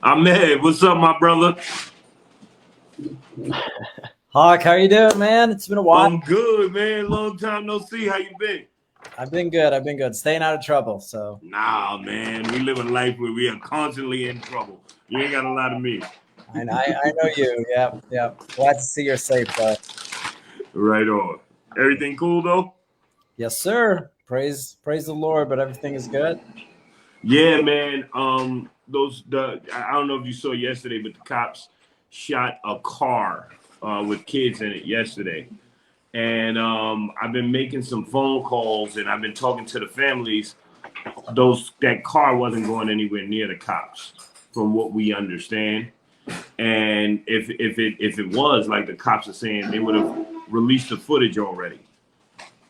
Ahmed, what's up, my brother? Hawk, how you doing, man? It's been a while. I'm good, man. Long time no see. How you been? I've been good. Staying out of trouble. So nah, man. We live a life where we are constantly in trouble. You ain't got a lot of me. I know you. Yeah. Glad to see you're safe, though. Right on. Everything cool though? Yes, sir. Praise the Lord, but everything is good. Yeah, man. I don't know if you saw yesterday, but the cops shot a car with kids in it yesterday. And I've been making some phone calls and I've been talking to the families. That car wasn't going anywhere near the cops, from what we understand. And if it was, like the cops are saying, they would have released the footage already,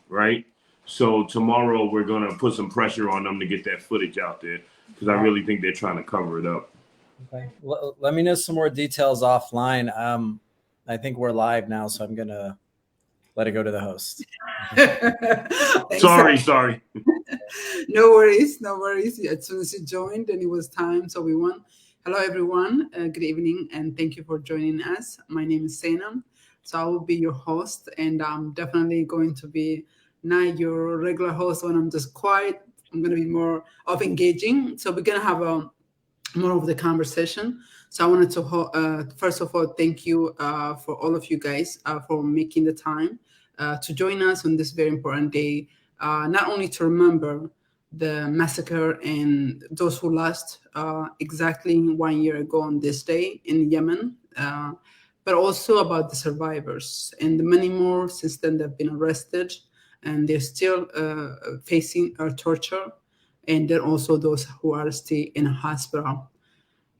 right? So tomorrow we're gonna put some pressure on them to get that footage out there because I really think they're trying to cover it up. Okay. Let me know some more details offline. I think we're live now, so I'm gonna let it go to the host. Sorry. No worries. As soon as you joined and it was time, so we won. Hello, everyone. Good evening, and thank you for joining us. My name is Sainam. So I will be your host, and I'm definitely going to be not your regular host when I'm just quiet. I'm going to be more of engaging. So we're going to have more of the conversation. So I wanted to, first of all, thank you for all of you guys for making the time to join us on this very important day, not only to remember the massacre and those who lost exactly 1 year ago on this day in Yemen, but also about the survivors and the many more since then that have been arrested and they're still facing torture, and then also those who are still in a hospital.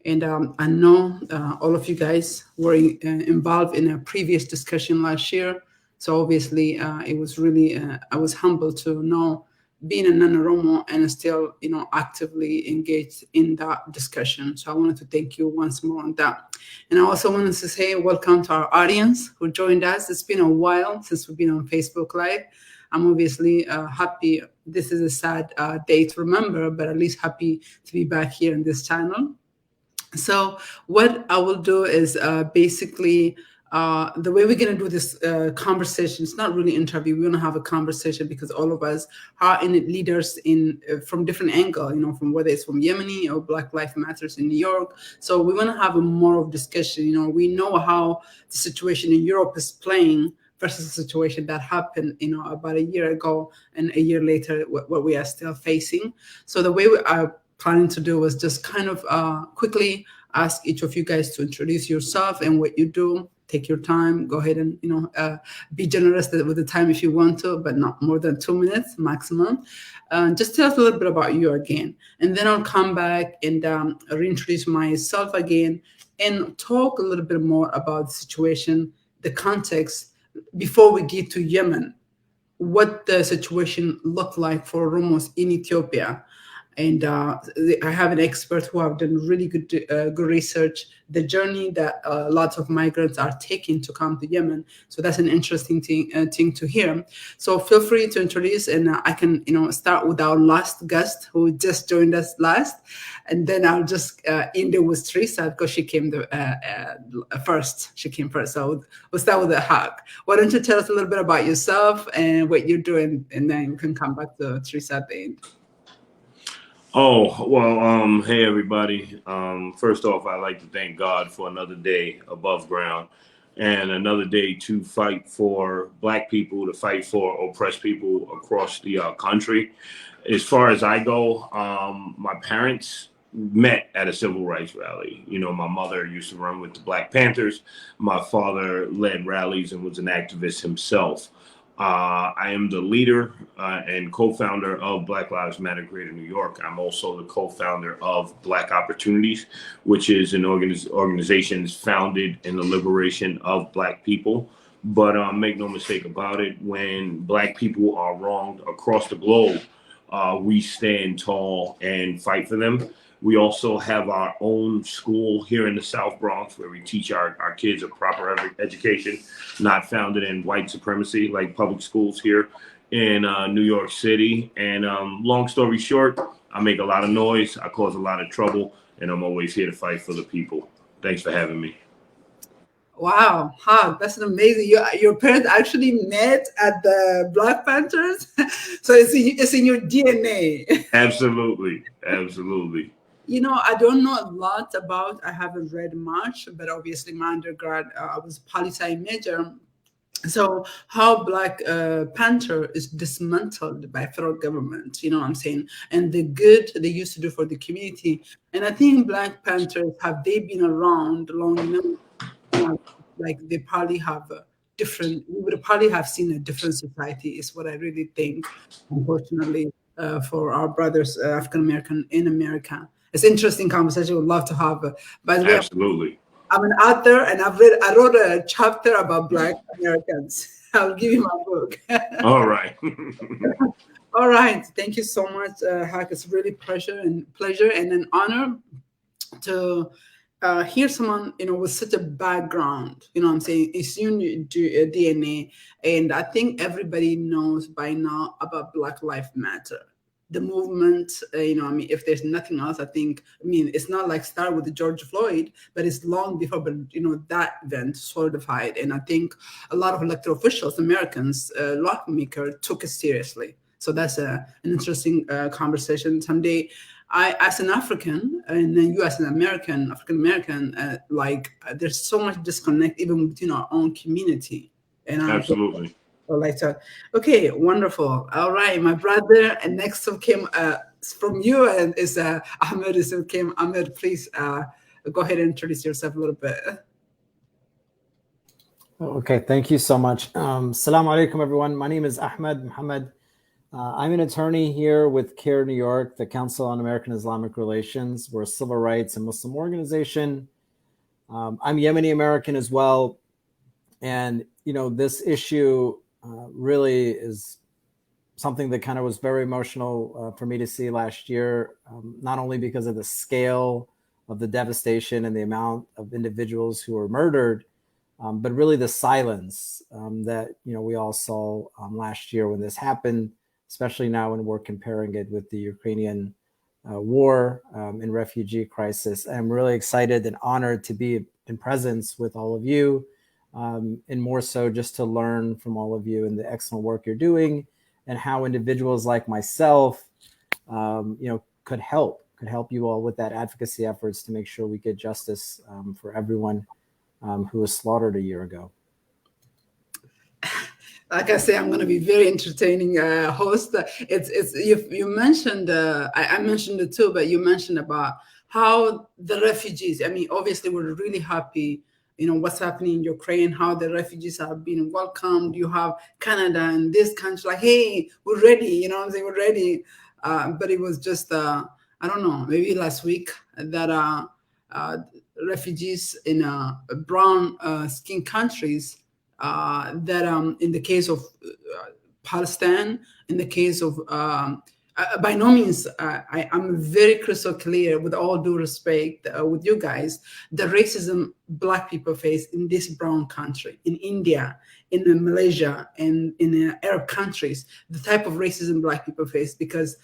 And I know all of you guys were involved in a previous discussion last year. So obviously it was really, I was humbled to know being a non-Oromo and still, actively engaged in that discussion. So I wanted to thank you once more on that. And I also wanted to say welcome to our audience who joined us. It's been a while since we've been on Facebook Live. I'm obviously happy. This is a sad day to remember, but at least happy to be back here in this channel. So what I will do is basically the way we're going to do this conversation, it's not really interview. We're going to have a conversation because all of us are in leaders from different angle, from whether it's from Yemeni or Black Lives Matters in New York. So we want to have a more of discussion. We know how the situation in Europe is playing versus the situation that happened, about a year ago, and a year later, what we are still facing. So the way we are planning to do was just kind of quickly ask each of you guys to introduce yourself and what you do. Take your time. Go ahead and be generous with the time if you want to, but not more than 2 minutes maximum. Just tell us a little bit about you again, and then I'll come back and reintroduce myself again and talk a little bit more about the situation, the context before we get to Yemen, what the situation looked like for Oromos in Ethiopia. And I have an expert who have done really good research, the journey that lots of migrants are taking to come to Yemen. So that's an interesting thing to hear. So feel free to introduce, and I can start with our last guest who just joined us last, and then I'll just end it with Teresa because she came first. She came first. So we'll start with a hug. Why don't you tell us a little bit about yourself and what you're doing, and then you can come back to Teresa at the end. Oh, well, hey, everybody. First off, I'd like to thank God for another day above ground and another day to fight for Black people, to fight for oppressed people across the country. As far as I go, my parents met at a civil rights rally. My mother used to run with the Black Panthers. My father led rallies and was an activist himself. I am the leader and co-founder of Black Lives Matter Greater New York. I'm also the co-founder of Black Opportunities, which is an organization founded in the liberation of Black people. But make no mistake about it, when Black people are wronged across the globe, we stand tall and fight for them. We also have our own school here in the South Bronx where we teach our kids a proper education, not founded in white supremacy like public schools here in New York City. And long story short, I make a lot of noise. I cause a lot of trouble, and I'm always here to fight for the people. Thanks for having me. Wow, that's amazing. Your parents actually met at the Black Panthers, so it's in your DNA. Absolutely, absolutely. You know, I don't know a lot about. I haven't read much, but obviously my undergrad, I was poli-sci major. So how Black Panther is dismantled by federal government, you know what I'm saying, and the good they used to do for the community. And I think Black Panthers, have they been around long enough? Like they probably have a different, we would probably have seen a different society, is what I really think, unfortunately, for our brothers, African American in America. It's an interesting conversation. We'd love to have. By the way, Absolutely. I'm an author, and I wrote a chapter about Black Americans. I'll give you my book. All right. All right. Thank you so much, Hak. It's really pleasure and an honor to hear someone, you know, with such a background. You know what I'm saying? It's your DNA, and I think everybody knows by now about Black Lives Matter. The movement, you know, I mean, if there's nothing else, I mean, it's not like start with the George Floyd, but it's long before, but, you know, that event solidified. And I think a lot of elected officials, Americans, lawmakers took it seriously. So that's an interesting conversation. Someday, I, as an African, and then you as an American, African-American, there's so much disconnect even between our own community. And Absolutely. Okay, wonderful. All right, my brother, and next up came from you, and is Ahmed. Ahmed, please go ahead and introduce yourself a little bit. Okay, thank you so much. Assalamu alaikum, everyone. My name is Ahmed Muhammad. I'm an attorney here with CARE New York, the Council on American Islamic Relations. We're a civil rights and Muslim organization. I'm Yemeni American as well. And, you know, this issue really is something that kind of was very emotional for me to see last year, not only because of the scale of the devastation and the amount of individuals who were murdered, but really the silence that, you know, we all saw last year when this happened, especially now when we're comparing it with the Ukrainian war and refugee crisis. I'm really excited and honored to be in presence with all of you. And more so just to learn from all of you and the excellent work you're doing and how individuals like myself, you know, could help you all with that advocacy efforts to make sure we get justice for everyone who was slaughtered a year ago. Like I say, I'm going to be very entertaining host. It's you mentioned, I mentioned it too, but you mentioned about how the refugees, I mean, obviously we're really happy, you know, what's happening in Ukraine, how the refugees are being welcomed. You have Canada and this country, like, hey, we're ready, you know what I'm saying, we're ready. But it was just, I don't know, maybe last week that refugees in brown skin countries, that in the case of Palestine, in the case of, by no means, I'm very crystal clear, with all due respect with you guys, the racism Black people face in this brown country, in India, in Malaysia, and in Arab countries, the type of racism Black people face, because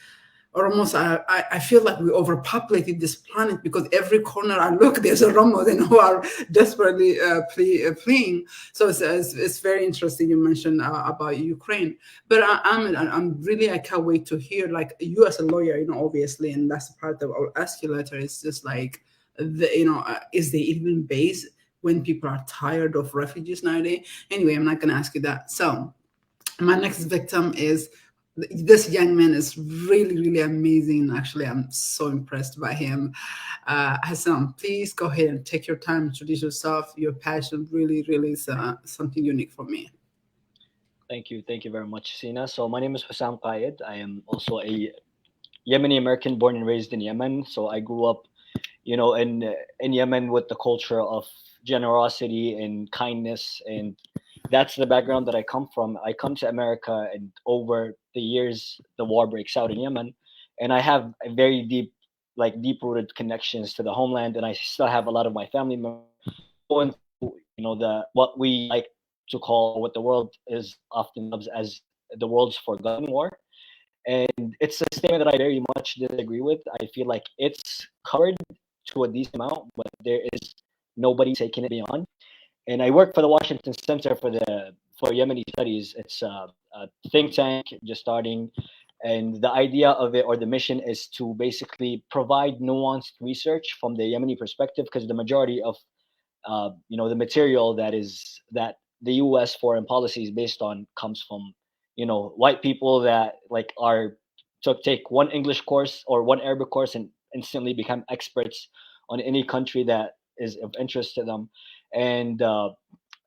Oromos, I feel like we overpopulated this planet, because every corner I look, there's Oromos and who are desperately fleeing. So it's very interesting you mentioned about Ukraine. But I'm really, I can't wait to hear, like, you as a lawyer, you know, obviously, and that's part of our ask you letter. It's just like, you know, is there even base when people are tired of refugees nowadays? Anyway, I'm not going to ask you that. So my next victim is, this young man is really, really amazing. Actually, I'm so impressed by him. Hassan, please go ahead and take your time, introduce yourself. Your passion really, really is something unique for me. Thank you very much, Sina. So my name is Hussam Qaid. I am also a Yemeni American, born and raised in Yemen. So I grew up, you know, in Yemen with the culture of generosity and kindness, and that's the background that I come from. I come to America, and over the years, the war breaks out in Yemen, and I have a very deep-rooted connections to the homeland, and I still have a lot of my family members going through, you know, what we like to call, what the world is often loves as the world's forgotten war. And it's a statement that I very much disagree with. I feel like it's covered to a decent amount, but there is nobody taking it beyond. And I work for the Washington Center for Yemeni Studies. It's a think tank just starting, and the idea of it, or the mission, is to basically provide nuanced research from the Yemeni perspective, because the majority of the material that the U.S. foreign policy is based on comes from white people that like are to take one English course or one Arabic course and instantly become experts on any country that is of interest to them. And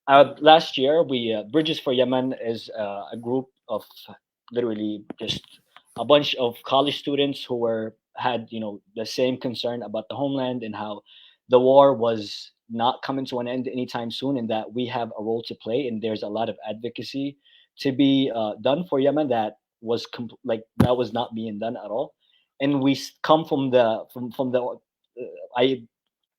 last year, we Bridges for Yemen is a group of literally just a bunch of college students who had the same concern about the homeland and how the war was not coming to an end anytime soon, and that we have a role to play. And there's a lot of advocacy to be done for Yemen that was not being done at all. And we come from the I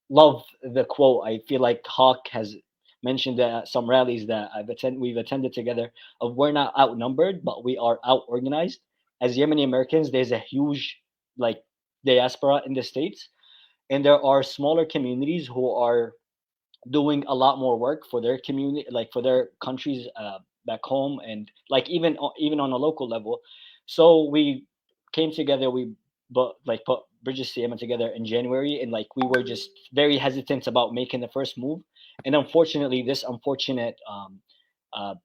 love the quote. I feel like Hawk has mentioned that at some rallies that we've attended together, of we're not outnumbered, but we are out organized. As Yemeni Americans, there's a huge like diaspora in the States, and there are smaller communities who are doing a lot more work for their community, like for their countries back home, and like even on a local level. So we came together, put Bridges to Yemen together in January, and like we were just very hesitant about making the first move. And unfortunately, this unfortunate uh,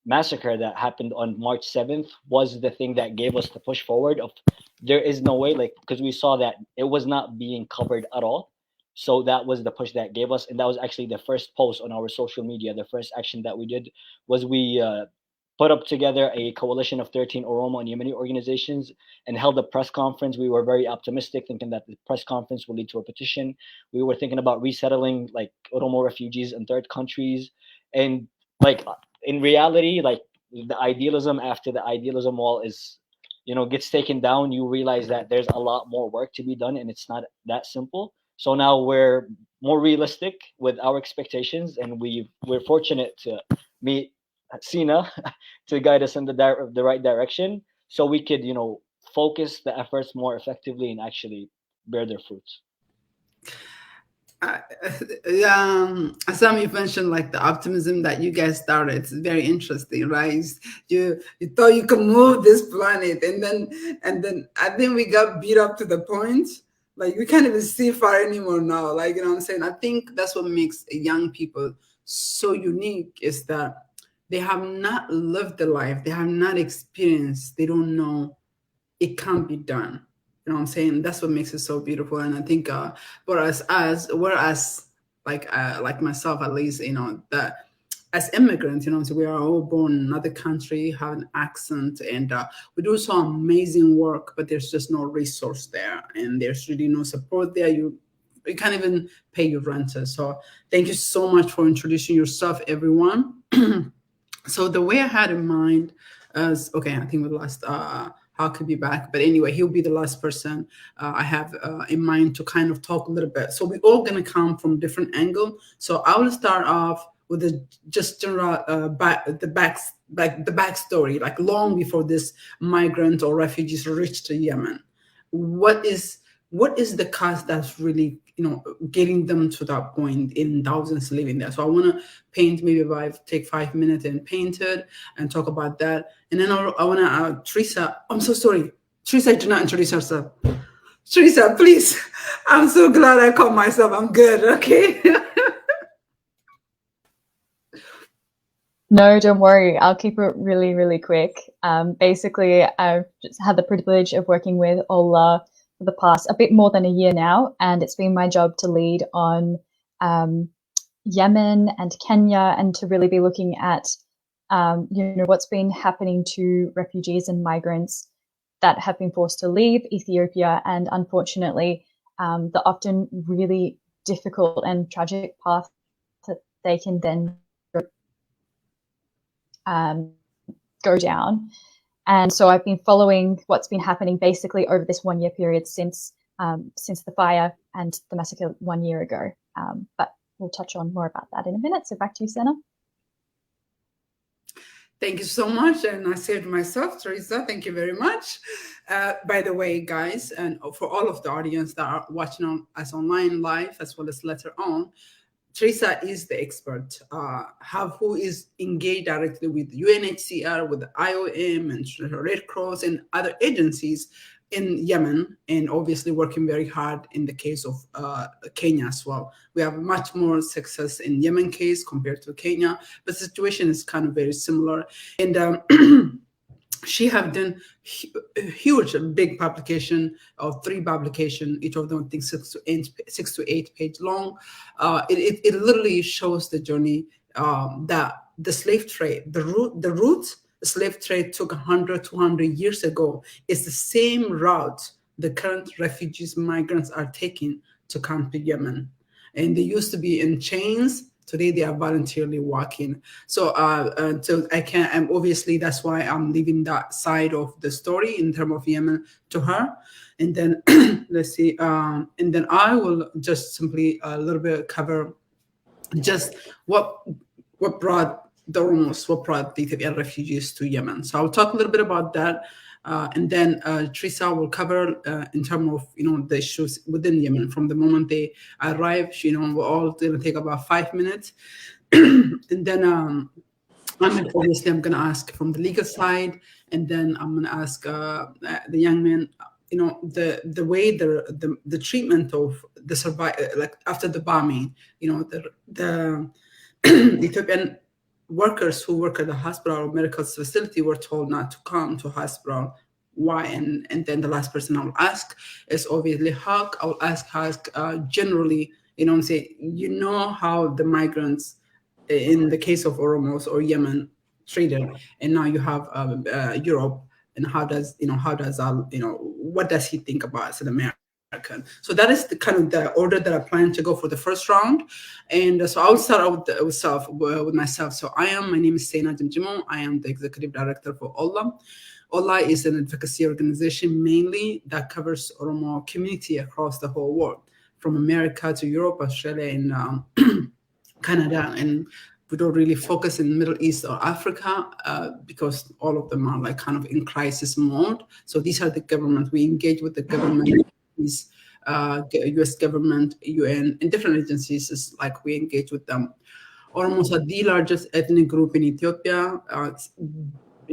massacre that happened on March 7th was the thing that gave us the push forward of there is no way, like, because we saw that it was not being covered at all. So that was the push that gave us, and that was actually the first post on our social media. The first action that we did was we put up together a coalition of 13 Oromo and Yemeni organizations and held a press conference. We were very optimistic, thinking that the press conference would lead to a petition. We were thinking about resettling like Oromo refugees in third countries. And like in reality, like the idealism after the idealism wall is, gets taken down, you realize that there's a lot more work to be done and it's not that simple. So now we're more realistic with our expectations, and we're fortunate to meet Sina to guide us in the right direction, so we could focus the efforts more effectively and actually bear their fruits. Sam, you mentioned like the optimism that you guys started. It's very interesting, right? You thought you could move this planet, and then I think we got beat up to the point like we can't even see far anymore now. Like what I'm saying. I think that's what makes young people so unique, is that they have not lived the life, they have not experienced, they don't know it can't be done. You know what I'm saying? That's what makes it so beautiful. And I think whereas like myself at least, that as immigrants, so we are all born in another country, have an accent, and we do some amazing work, but there's just no resource there, and there's really no support there. You can't even pay your renters. So thank you so much for introducing yourself, everyone. So the way I had in mind is, okay, I think we lost How could be back, but anyway, he'll be the last person I have in mind to kind of talk a little bit. So we're all going to come from different angle. So I will start off with the just general the backstory, like long before this migrant or refugees reached Yemen. What is the cause that's really getting them to that point, in thousands living there? So I want to paint, maybe if I take 5 minutes and paint it and talk about that. And then I want to Teresa. I'm so sorry, Teresa did not introduce herself. Teresa, please. I'm so glad I called myself. I'm good. Okay. No, don't worry. I'll keep it really, really quick. Basically, I've just had the privilege of working with Ola for the past a bit more than a year now, and it's been my job to lead on Yemen and Kenya, and to really be looking at what's been happening to refugees and migrants that have been forced to leave Ethiopia, and unfortunately the often really difficult and tragic path that they can then go down. And so I've been following what's been happening basically over this 1 year period since the fire and the massacre 1 year ago. But we'll touch on more about that in a minute. So back to you, Senna. Thank you so much. And I saved myself, Teresa. Thank you very much. By the way, guys, and for all of the audience that are watching us online live, as well as later on, Teresa is the expert who is engaged directly with UNHCR, with the IOM and Red Cross and other agencies in Yemen, and obviously working very hard in the case of Kenya as well. We have much more success in Yemen case compared to Kenya, but the situation is kind of very similar. And she have done huge, big publication of 3 publications, each of them I think 6 to 8 page long. It literally shows the journey that the slave trade, the route slave trade took 100, 200 years ago is the same route the current refugees, migrants are taking to come to Yemen. And they used to be in chains. Today they are voluntarily walking. So I can't, and obviously that's why I'm leaving that side of the story in terms of Yemen to her. And then let's see, and then I will just simply a little bit cover just what brought the Oromos, what brought the Ethiopian refugees to Yemen. So I'll talk a little bit about that. And then Teresa will cover in terms of the issues within Yemen from the moment they arrive. We're all going to take about 5 minutes, and then I'm going to ask from the legal side, and then I'm going to ask the young man. The way the treatment of the like after the bombing. The Ethiopian workers who work at the hospital or medical facility were told not to come to hospital. Why? And then the last person I will ask is obviously Hawk. I will ask Hawk generally, say, how the migrants in the case of Oromos or Yemen treated, and now you have Europe, and what does he think about as an American? So that is the kind of the order that I plan to go for the first round. And so I'll start out with myself. So my name is Sena Jimjimo. I am the executive director for Ola. Ola is an advocacy organization mainly that covers Oromo community across the whole world, from America to Europe, Australia, and Canada. And we don't really focus in Middle East or Africa because all of them are like kind of in crisis mode. So these are the government. We engage with the government. U.S. government, UN, and different agencies is like we engage with them. Oromos are the largest ethnic group in Ethiopia.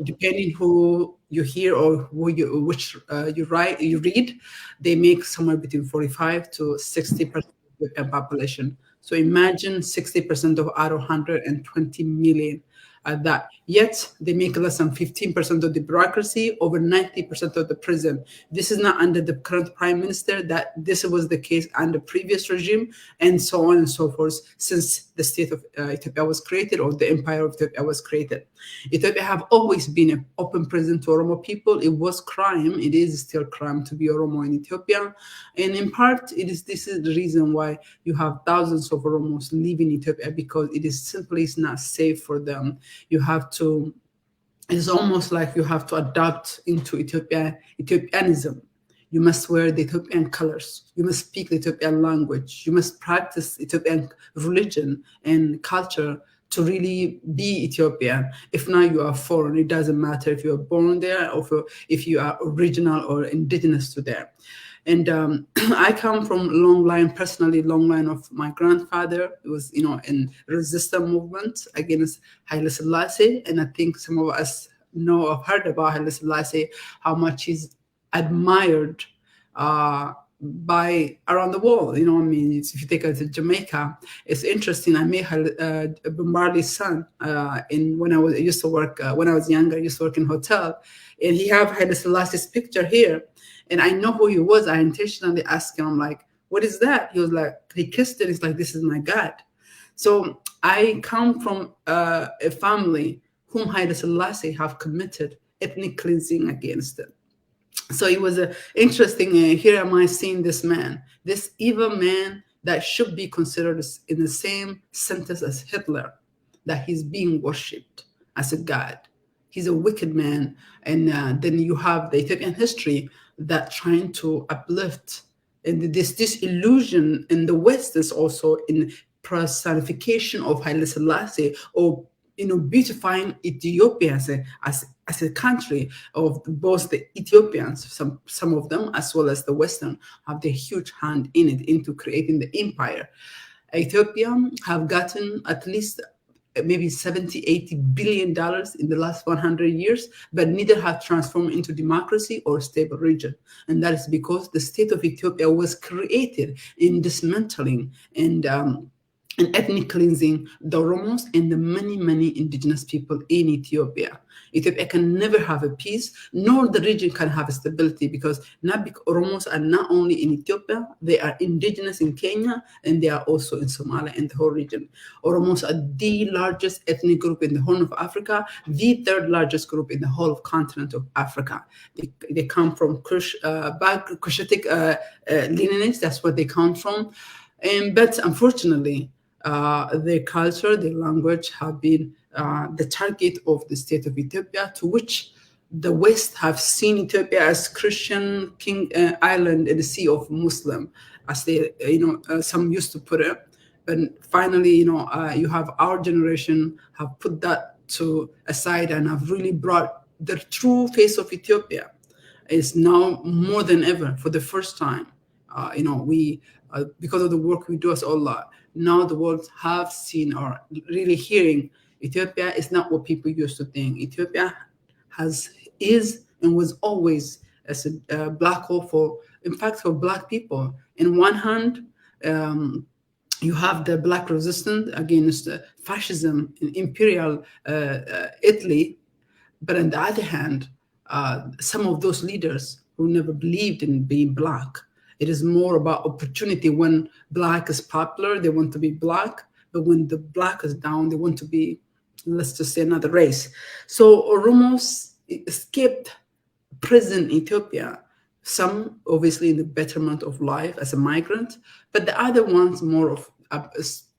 Depending who you hear or which you read, they make somewhere between 45 to 60% of the population. So imagine 60% out of 120 million. That yet they make less than 15% of the bureaucracy, over 90% of the prison. This is not under the current prime minister. That this was the case under previous regime, and so on and so forth, since the state of Ethiopia was created, or the empire of Ethiopia was created. Ethiopia have always been an open prison to Oromo people. It was crime. It is still crime to be Oromo in Ethiopia, and in part, this is the reason why you have thousands of Oromos leaving Ethiopia, because it is simply not safe for them. You have to, it's almost like you have to adapt into Ethiopianism. You must wear the Ethiopian colors. You must speak the Ethiopian language. You must practice Ethiopian religion and culture to really be Ethiopian. If not, you are foreign. It doesn't matter if you are born there or if you are original or indigenous to there. And I come from long line of my grandfather. It was, in resistance movement against Haile Selassie. And I think some of us heard about Haile Selassie, how much he's admired by around the world. If you take us to Jamaica, it's interesting. I met Bombardi's son when I was younger. I used to work in hotel, and he have Haile Selassie's picture here. And I know who he was. I intentionally asked him, I'm like, what is that? He was like, he kissed it. He's like, this is my God. So I come from a family whom Haile Selassie have committed ethnic cleansing against it. So it was interesting. Here am I seeing this man, this evil man that should be considered in the same sentence as Hitler, that he's being worshipped as a god. He's a wicked man. And then you have the Ethiopian history that trying to uplift, and this illusion in the West is also in personification of Haile Selassie, or beautifying Ethiopia as a country of both the Ethiopians, some of them, as well as the Western, have their huge hand in it, into creating the empire. Ethiopia have gotten at least maybe 70, 80 billion dollars in the last 100 years, but neither have transformed into democracy or stable region. And that is because the state of Ethiopia was created in dismantling and ethnic cleansing the Oromos and the many indigenous people in Ethiopia. Ethiopia can never have a peace, nor the region can have a stability, because Oromos are not only in Ethiopia, they are indigenous in Kenya, and they are also in Somalia and the whole region. Oromos are the largest ethnic group in the Horn of Africa, the third largest group in the whole continent of Africa. They come from Cushitic lineage, that's where they come from. But unfortunately, their culture, their language have been the target of the state of Ethiopia, to which the West have seen Ethiopia as Christian king island in the sea of Muslim, as they, some used to put it. But finally, you have our generation have put that to aside and have really brought the true face of Ethiopia. Is now more than ever, for the first time, we because of the work we do as Allah, now the world have seen or really hearing Ethiopia is not what people used to think. Ethiopia is and was always as a black hole for black people. In one hand, you have the black resistance against fascism in imperial Italy, but on the other hand, some of those leaders who never believed in being black. It is more about opportunity. When black is popular, they want to be black. But when the black is down, they want to be, let's just say, another race. So Oromos escaped prison in Ethiopia. Some obviously in the betterment of life as a migrant, but the other ones more of a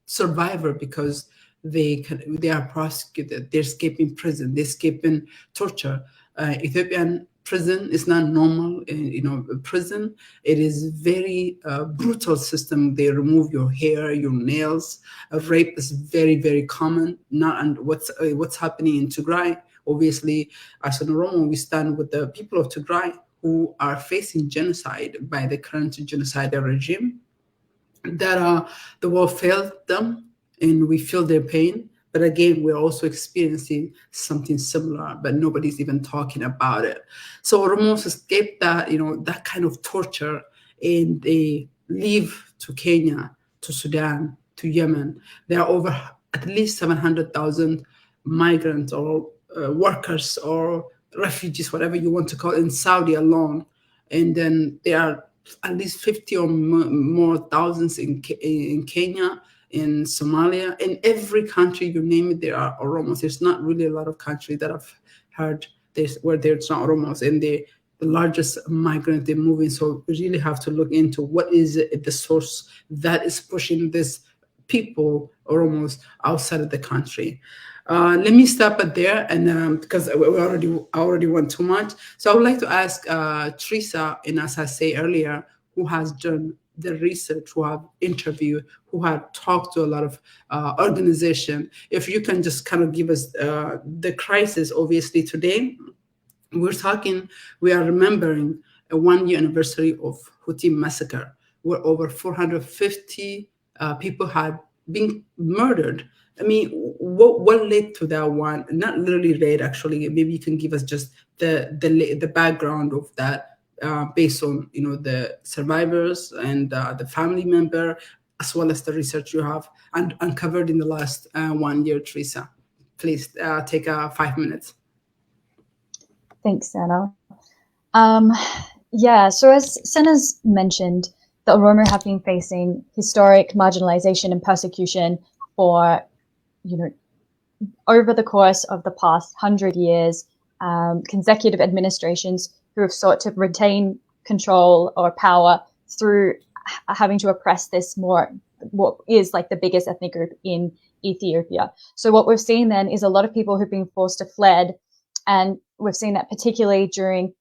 survivor, because they are prosecuted. They're escaping prison. They're escaping torture. Ethiopian prison is not normal, prison. It is very brutal system. They remove your hair, your nails. Rape is very common. And what's happening in Tigray? Obviously, as an Oromo, we stand with the people of Tigray who are facing genocide by the current genocidal regime. That the world failed them, and we feel their pain. But again, we're also experiencing something similar, but nobody's even talking about it. So Oromos escaped that, that kind of torture, and they leave to Kenya, to Sudan, to Yemen. There are over at least 700,000 migrants or workers or refugees, whatever you want to call it, in Saudi alone. And then there are at least 50 or more thousands in Kenya, in Somalia, in every country, you name it, there are Oromos. There's not really a lot of countries that I've heard where there's not Oromos, and the largest migrant they're moving. So we really have to look into what is the source that is pushing this people, Oromos, outside of the country. Let me stop it there, and because I already went too much. So I would like to ask Teresa, and as I say earlier, who has done the research, who have interviewed, who have talked to a lot of organizations. If you can just kind of give us the crisis, obviously today, we are remembering a 1-year anniversary of Houthi massacre, where over 450 people had been murdered. I mean, what led to that one? Not literally led, actually. Maybe you can give us just the background of that. Based on the survivors and the family member, as well as the research you have uncovered in the last 1 year, Teresa. Please take 5 minutes. Thanks, Sana. So as Sana's mentioned, the Oromo have been facing historic marginalization and persecution for, over the course of the past 100 years, consecutive administrations who have sought to retain control or power through having to oppress what is like the biggest ethnic group in Ethiopia. So what we've seen then is a lot of people who've been forced to fled, and we've seen that particularly during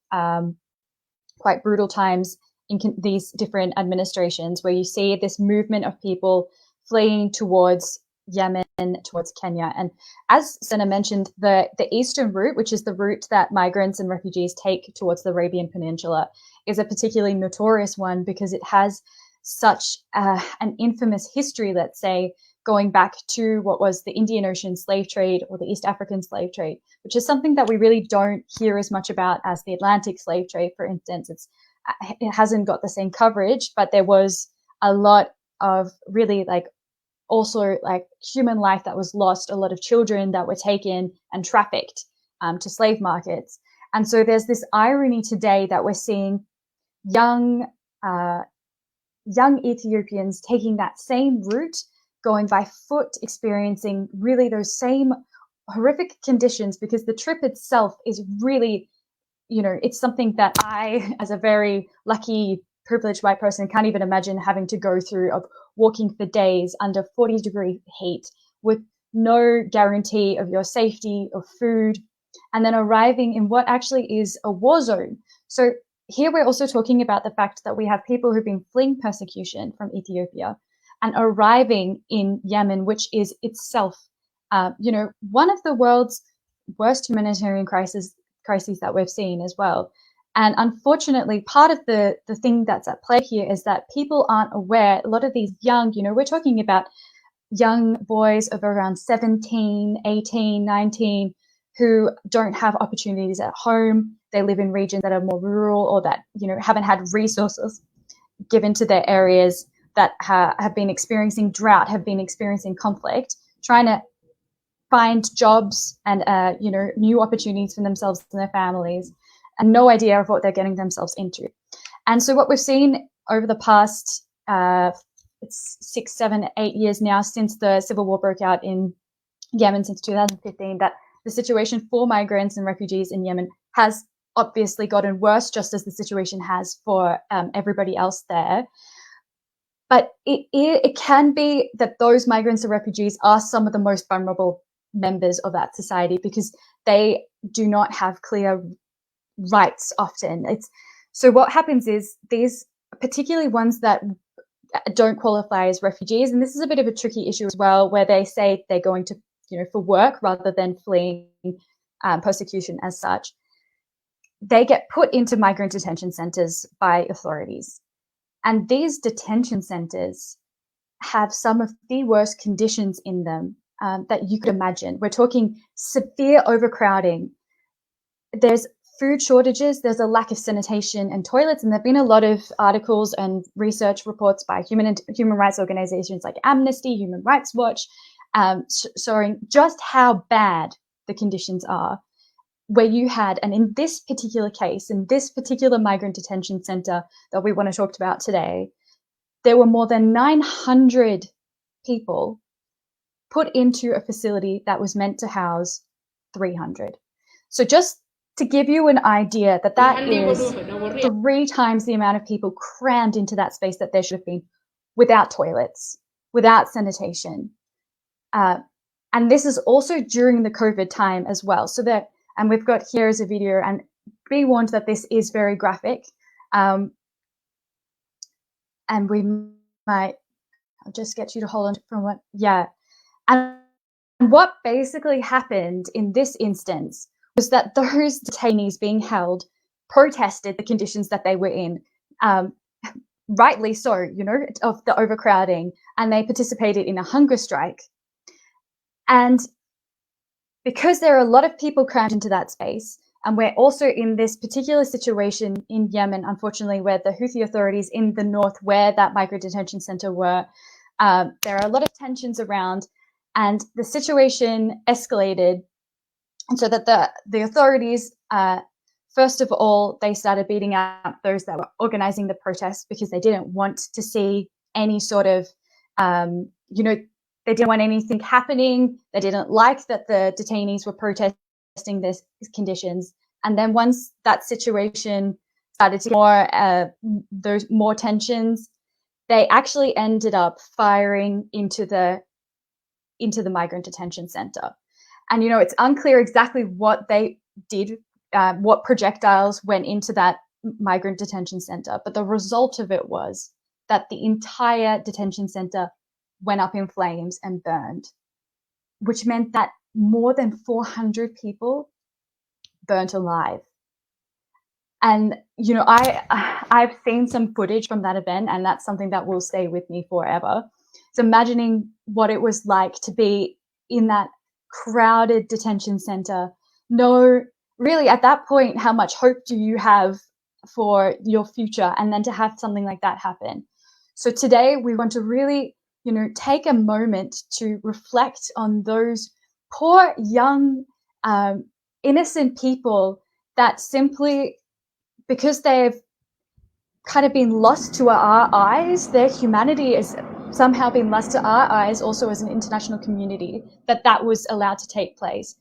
quite brutal times in these different administrations, where you see this movement of people fleeing towards Yemen, towards Kenya. And as Senna mentioned, the eastern route, which is the route that migrants and refugees take towards the Arabian Peninsula, is a particularly notorious one because it has such an infamous history, let's say, going back to what was the Indian Ocean slave trade or the East African slave trade, which is something that we really don't hear as much about as the Atlantic slave trade, for instance. It hasn't got the same coverage, but there was a lot of really also human life that was lost, a lot of children that were taken and trafficked to slave markets. And so there's this irony today that we're seeing young Ethiopians taking that same route, going by foot, experiencing really those same horrific conditions, because the trip itself is really, it's something that I, as a very lucky, privileged white person, can't even imagine having to go through, of walking for days under 40-degree heat with no guarantee of your safety or food, and then arriving in what actually is a war zone. So here we're also talking about the fact that we have people who've been fleeing persecution from Ethiopia and arriving in Yemen, which is itself, one of the world's worst humanitarian crises that we've seen as well. And unfortunately, part of the thing that's at play here is that people aren't aware. A lot of these young, we're talking about young boys of around 17, 18, 19, who don't have opportunities at home. They live in regions that are more rural or that, haven't had resources given to their areas, that have been experiencing drought, have been experiencing conflict, trying to find jobs and, new opportunities for themselves and their families, and no idea of what they're getting themselves into. And so what we've seen over the past, it's 6, 7, 8 years now since the civil war broke out in Yemen, since 2015, that the situation for migrants and refugees in Yemen has obviously gotten worse, just as the situation has for everybody else there. But it can be that those migrants and refugees are some of the most vulnerable members of that society, because they do not have clear rights often. So what happens is, these, particularly ones that don't qualify as refugees, and this is a bit of a tricky issue as well, where they say they're going to, for work rather than fleeing persecution as such, they get put into migrant detention centers by authorities. And these detention centers have some of the worst conditions in them that you could imagine. We're talking severe overcrowding. There's food shortages. There's a lack of sanitation and toilets. And there have been a lot of articles and research reports by human rights organizations like Amnesty, Human Rights Watch, showing just how bad the conditions are. Where you had, and in this particular case, in this particular migrant detention center that we want to talk about today, there were more than 900 people put into a facility that was meant to house 300. So just to give you an idea, that is 3 times the amount of people crammed into that space that there should have been, without toilets, without sanitation. And this is also during the COVID time as well. And we've got here as a video, and be warned that this is very graphic. And we might, I'll just get you to hold on from what, yeah. And what basically happened in this instance was that those detainees being held protested the conditions that they were in, rightly so, of the overcrowding, and they participated in a hunger strike. And because there are a lot of people crammed into that space, and we're also in this particular situation in Yemen, unfortunately, where the Houthi authorities in the north, where that migrant detention center were, there are a lot of tensions around, and the situation escalated. And so that the authorities, first of all, they started beating up those that were organizing the protests, because they didn't want to see any sort of, they didn't want anything happening. They didn't like that the detainees were protesting these conditions. And then once that situation started to get there's more tensions, they actually ended up firing into the migrant detention center. And, it's unclear exactly what they did, what projectiles went into that migrant detention center. But the result of it was that the entire detention center went up in flames and burned, which meant that more than 400 people burnt alive. And, you know, I've seen some footage from that event, and that's something that will stay with me forever. So imagining what it was like to be in that crowded detention center. No, really, at that point, how much hope do you have for your future? And then to have something like that happen. So today we want to really, you know, take a moment to reflect on those poor, young, innocent people that simply, because they've kind of been lost to our eyes, their humanity is somehow been lost to our eyes also as an international community, that was allowed to take place.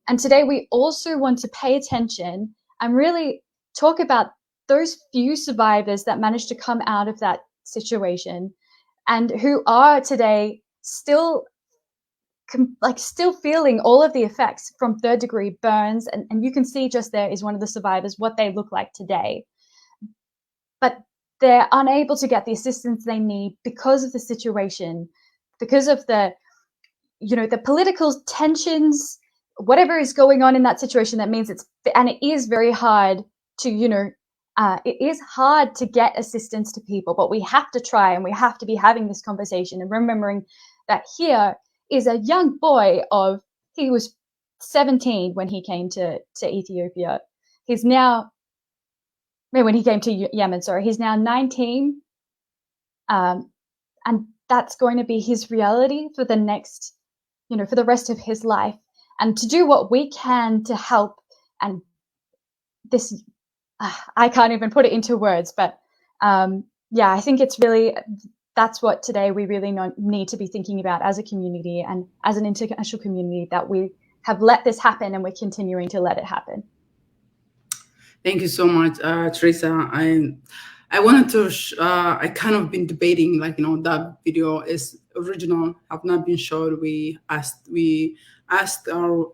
And today we also want to pay attention and really talk about those few survivors that managed to come out of that situation and who are today still feeling all of the effects from third-degree burns. And you can see just there is one of the survivors, what they look like today. But they're unable to get the assistance they need because of the situation, because of the, you know, the political tensions, whatever is going on in that situation. That means it is very hard to, you know, it is hard to get assistance to people, but we have to try, and we have to be having this conversation and remembering that here is a young boy he was 17 when he came to Ethiopia. He's now, when he came to Yemen, sorry, he's now 19. And that's going to be his reality for the next, you know, for the rest of his life. And to do what we can to help, and this, I can't even put it into words, but yeah, I think it's really, that's what today we really need to be thinking about as a community and as an international community, that we have let this happen and we're continuing to let it happen. Thank you so much, Teresa. I wanted to, I kind of been debating, like, you know, that video is original, have not been showed. We asked our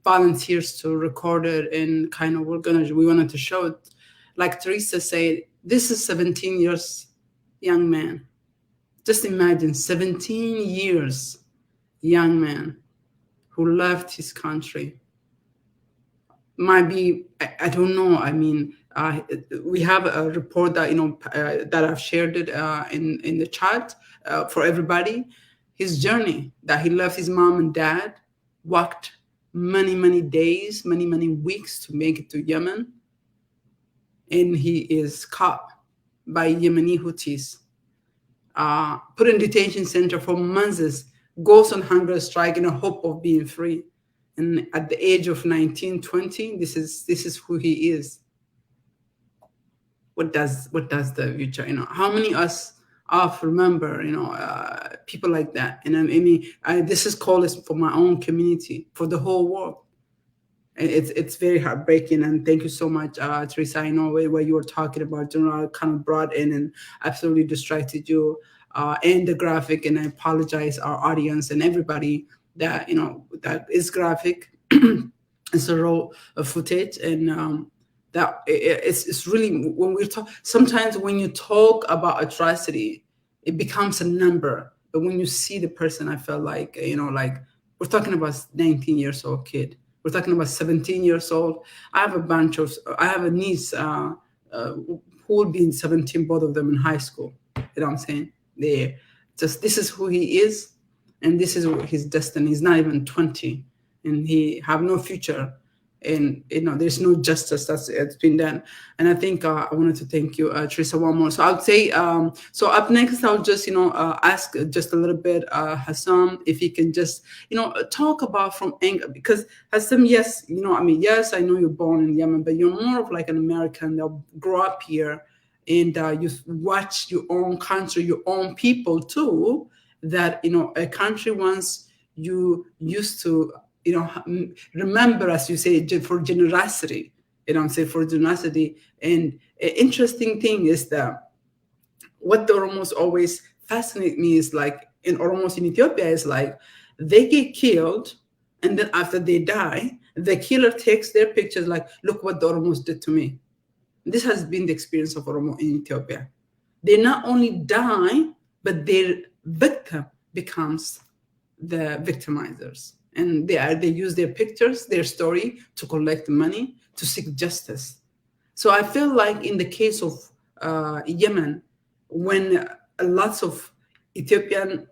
volunteers to record it, and kind of we wanted to show it. Like Teresa said, this is 17 years young man. Just imagine 17 years young man who left his country. Might be, I don't know. I mean, we have a report that, you know, that I've shared it in the chat for everybody. His journey, that he left his mom and dad, walked many days, many weeks to make it to Yemen, and he is caught by Yemeni Houthis, put in detention center for months, goes on hunger strike in a hope of being free. And at the age of 19, 20, this is who he is. What does the future, you know? How many us remember, you know, people like that? And I mean, this is called for my own community, for the whole world. It's very heartbreaking. And thank you so much, Teresa. I know what you were talking about, General, kind of brought in and absolutely distracted you, and the graphic. And I apologize, our audience and everybody, that, you know, that is graphic. It's a raw footage, and that it's really, when we talk, sometimes when you talk about atrocity, it becomes a number. But when you see the person, I felt like, you know, like, we're talking about 19 years old kid. We're talking about 17 years old. I have a niece who will be in 17, both of them in high school. You know what I'm saying? This is who he is, and this is his destiny. He's not even 20, and he have no future. And, you know, there's no justice that's been done. And I think I wanted to thank you, Teresa, one more. So I'll say, so up next, I'll just, you know, ask just a little bit, Hassam, if he can just, you know, talk about from anger, because Hassam, yes, you know, I mean, yes, I know you're born in Yemen, but you're more of like an American that grew up here, and you watch your own country, your own people too, that, you know, a country once you used to, you know, remember, as you say, for generosity, you know, say for generosity. And an interesting thing is that what the Oromos always fascinate me is, like, in Oromos in Ethiopia, is like, they get killed, and then after they die, the killer takes their pictures, like, look what the Oromos did to me. This has been the experience of Oromo in Ethiopia. They not only die, but their victim becomes the victimizers. And they use their pictures, their story, to collect money, to seek justice. So I feel like in the case of Yemen, when lots of Ethiopian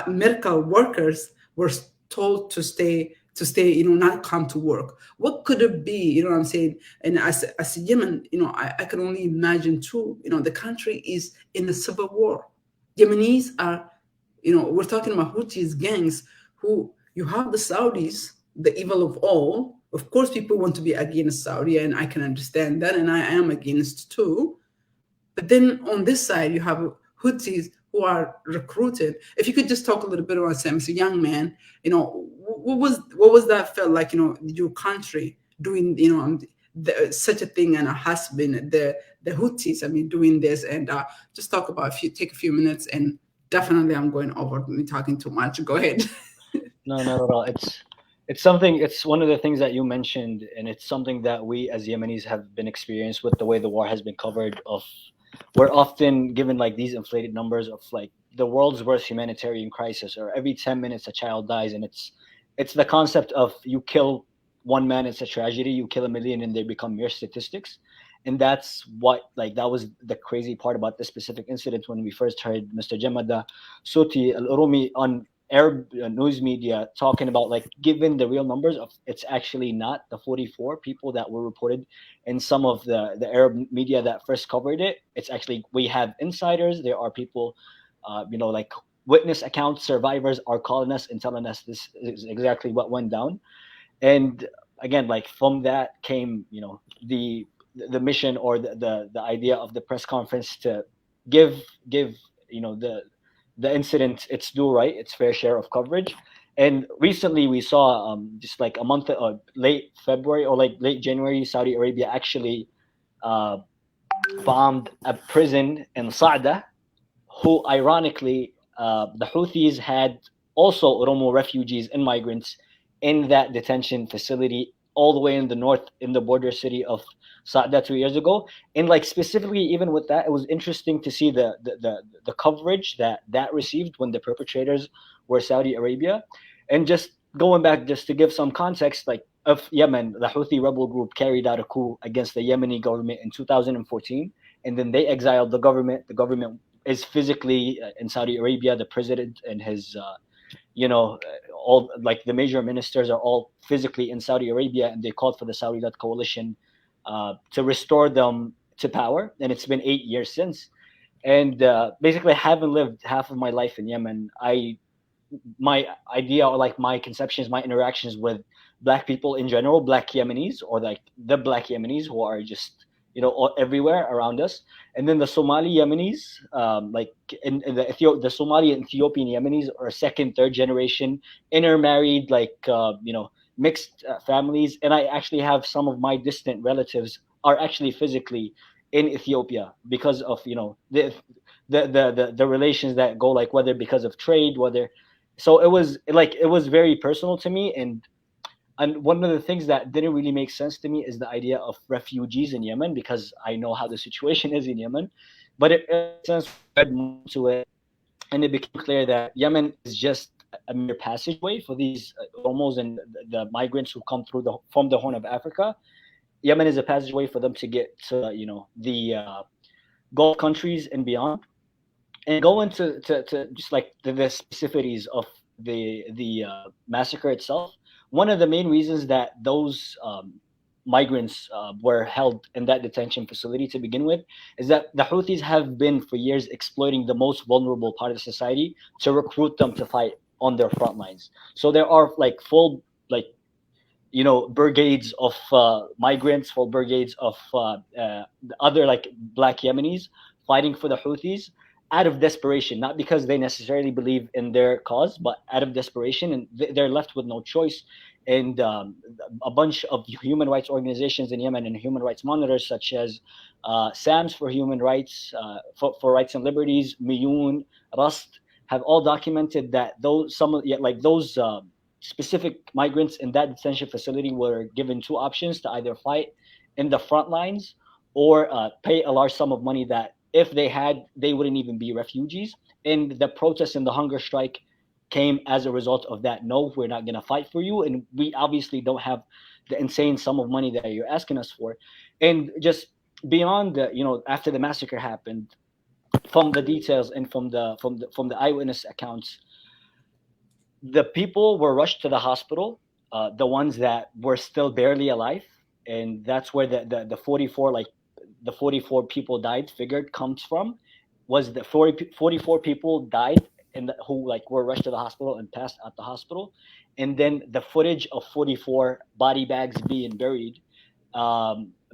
medical workers were told to stay, not come to work, what could it be? You know what I'm saying? And as Yemen, I can only imagine too. The country is in a civil war. Yemenis are, we're talking about Houthis gangs who, you have the Saudis, the evil of all. Of course, people want to be against Saudi, and I can understand that, and I am against too. But then on this side, you have Houthis who are recruited. If you could just talk a little bit about Sam, as a young man, what was that felt like? Your country doing, such a thing, and has been the Houthis. I mean, doing this, and just talk about take a few minutes, and definitely I'm going over me talking too much. Go ahead. No, not at all. It's something. It's one of the things that you mentioned, and it's something that we as Yemenis have been experienced with the way the war has been covered. We're often given like these inflated numbers of like the world's worst humanitarian crisis, or every 10 minutes a child dies, and it's the concept of you kill one man, it's a tragedy. You kill a million, and they become mere statistics. And that's what, like, that was the crazy part about this specific incident when we first heard Mr. Jamada Suti al-Oromi on Arab news media talking about, like, given the real numbers of, it's actually not the 44 people that were reported in some of the Arab media that first covered it. It's actually, we have insiders. There are people, like witness accounts, survivors are calling us and telling us this is exactly what went down. And again, like, from that came, the mission, or the idea of the press conference to give the incident its due right, its fair share of coverage. And recently we saw, just like a month, late February or like late January, Saudi Arabia actually bombed a prison in Sa'da, who ironically, the Houthis had also Oromo refugees and migrants in that detention facility all the way in the north, in the border city of Sa'da 2 years ago. And like specifically, even with that, it was interesting to see the coverage that received when the perpetrators were Saudi Arabia. And just going back, just to give some context, like, of Yemen, the Houthi rebel group carried out a coup against the Yemeni government in 2014, and then they exiled the government. The government is physically in Saudi Arabia. The president and his all, like, the major ministers are all physically in Saudi Arabia, and they called for the Saudi-led coalition to restore them to power. And it's been 8 years since. And basically, having lived half of my life in Yemen, my idea, or like my conceptions, my interactions with Black people in general, Black Yemenis, or like the Black Yemenis who are just everywhere around us. And then the Somali Yemenis, like in the Somali and Ethiopian Yemenis are second, third generation intermarried, like mixed families. And I actually have some of my distant relatives are actually physically in Ethiopia because of the relations that go, like, whether because of trade, whether. So it was very personal to me. And one of the things that didn't really make sense to me is the idea of refugees in Yemen, because I know how the situation is in Yemen. But it made sense to it, and it became clear that Yemen is just a mere passageway for these Oromos and the migrants who come through from the Horn of Africa. Yemen is a passageway for them to get to the Gulf countries and beyond. And go into just like the specificities of the massacre itself. One of the main reasons that those migrants were held in that detention facility to begin with is that the Houthis have been for years exploiting the most vulnerable part of society to recruit them to fight on their front lines. So there are like full brigades of migrants, full brigades of other like Black Yemenis fighting for the Houthis out of desperation, not because they necessarily believe in their cause, but out of desperation, and they're left with no choice. And a bunch of human rights organizations in Yemen and human rights monitors, such as SAMS for human rights, for rights and liberties, Miyun, Rust, have all documented that those specific migrants in that detention facility were given two options: to either fight in the front lines or pay a large sum of money that if they had, they wouldn't even be refugees. And the protests and the hunger strike came as a result of that. No, we're not going to fight for you, and we obviously don't have the insane sum of money that you're asking us for. And just beyond the, after the massacre happened, from the details and from the eyewitness accounts, the people were rushed to the hospital, the ones that were still barely alive, and that's where the 44 people died figured comes from. Was the 44 people died and who were rushed to the hospital and passed at the hospital, and then the footage of 44 body bags being buried.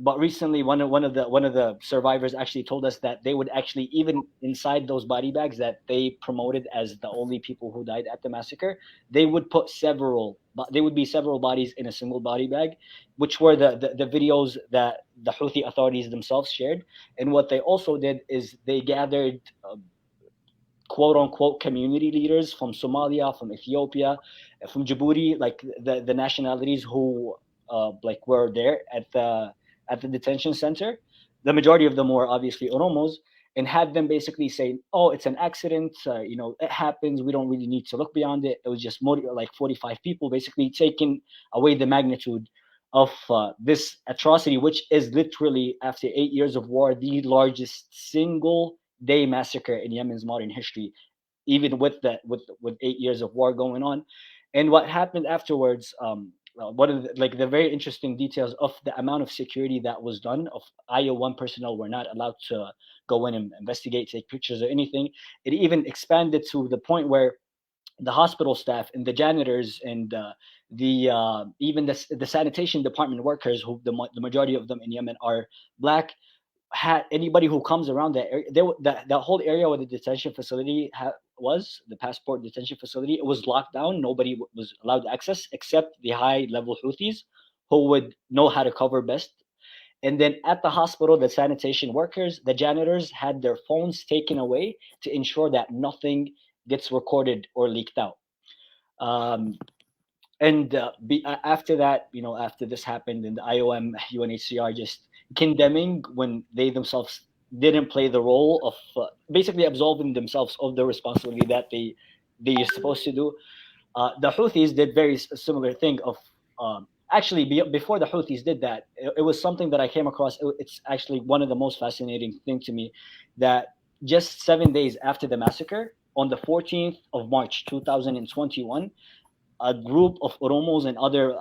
But recently, one of the survivors actually told us that they would actually, even inside those body bags that they promoted as the only people who died at the massacre, they would put several bodies in a single body bag, which were the videos that the Houthi authorities themselves shared. And what they also did is they gathered quote unquote community leaders from Somalia, from Ethiopia, from Djibouti, like the nationalities who were there at the detention center. The majority of them were obviously Oromos, and had them basically say, "Oh, it's an accident. It happens. We don't really need to look beyond it. It was just more like 45 people," basically taking away the magnitude of this atrocity, which is literally, after 8 years of war, the largest single day massacre in Yemen's modern history, even with 8 years of war going on. And what happened afterwards, one of the very interesting details of the amount of security that was done. Of IO1 personnel were not allowed to go in and investigate, take pictures or anything. It even expanded to the point where the hospital staff and the janitors and even the sanitation department workers, who the majority of them in Yemen are black, had anybody who comes around that area, that whole area where the detention facility was, the passport detention facility, it was locked down. Nobody was allowed to access except the high level Houthis who would know how to cover best. And then at the hospital, the sanitation workers, the janitors had their phones taken away to ensure that nothing gets recorded or leaked out. After that, after this happened, and the IOM, UNHCR just condemning when they themselves didn't play the role of basically absolving themselves of the responsibility that they are supposed to do. The Houthis did very similar thing of actually before the Houthis did that, it was something that I came across. It's actually one of the most fascinating thing to me, that just 7 days after the massacre, on the 14th of March 2021, a group of Oromos and other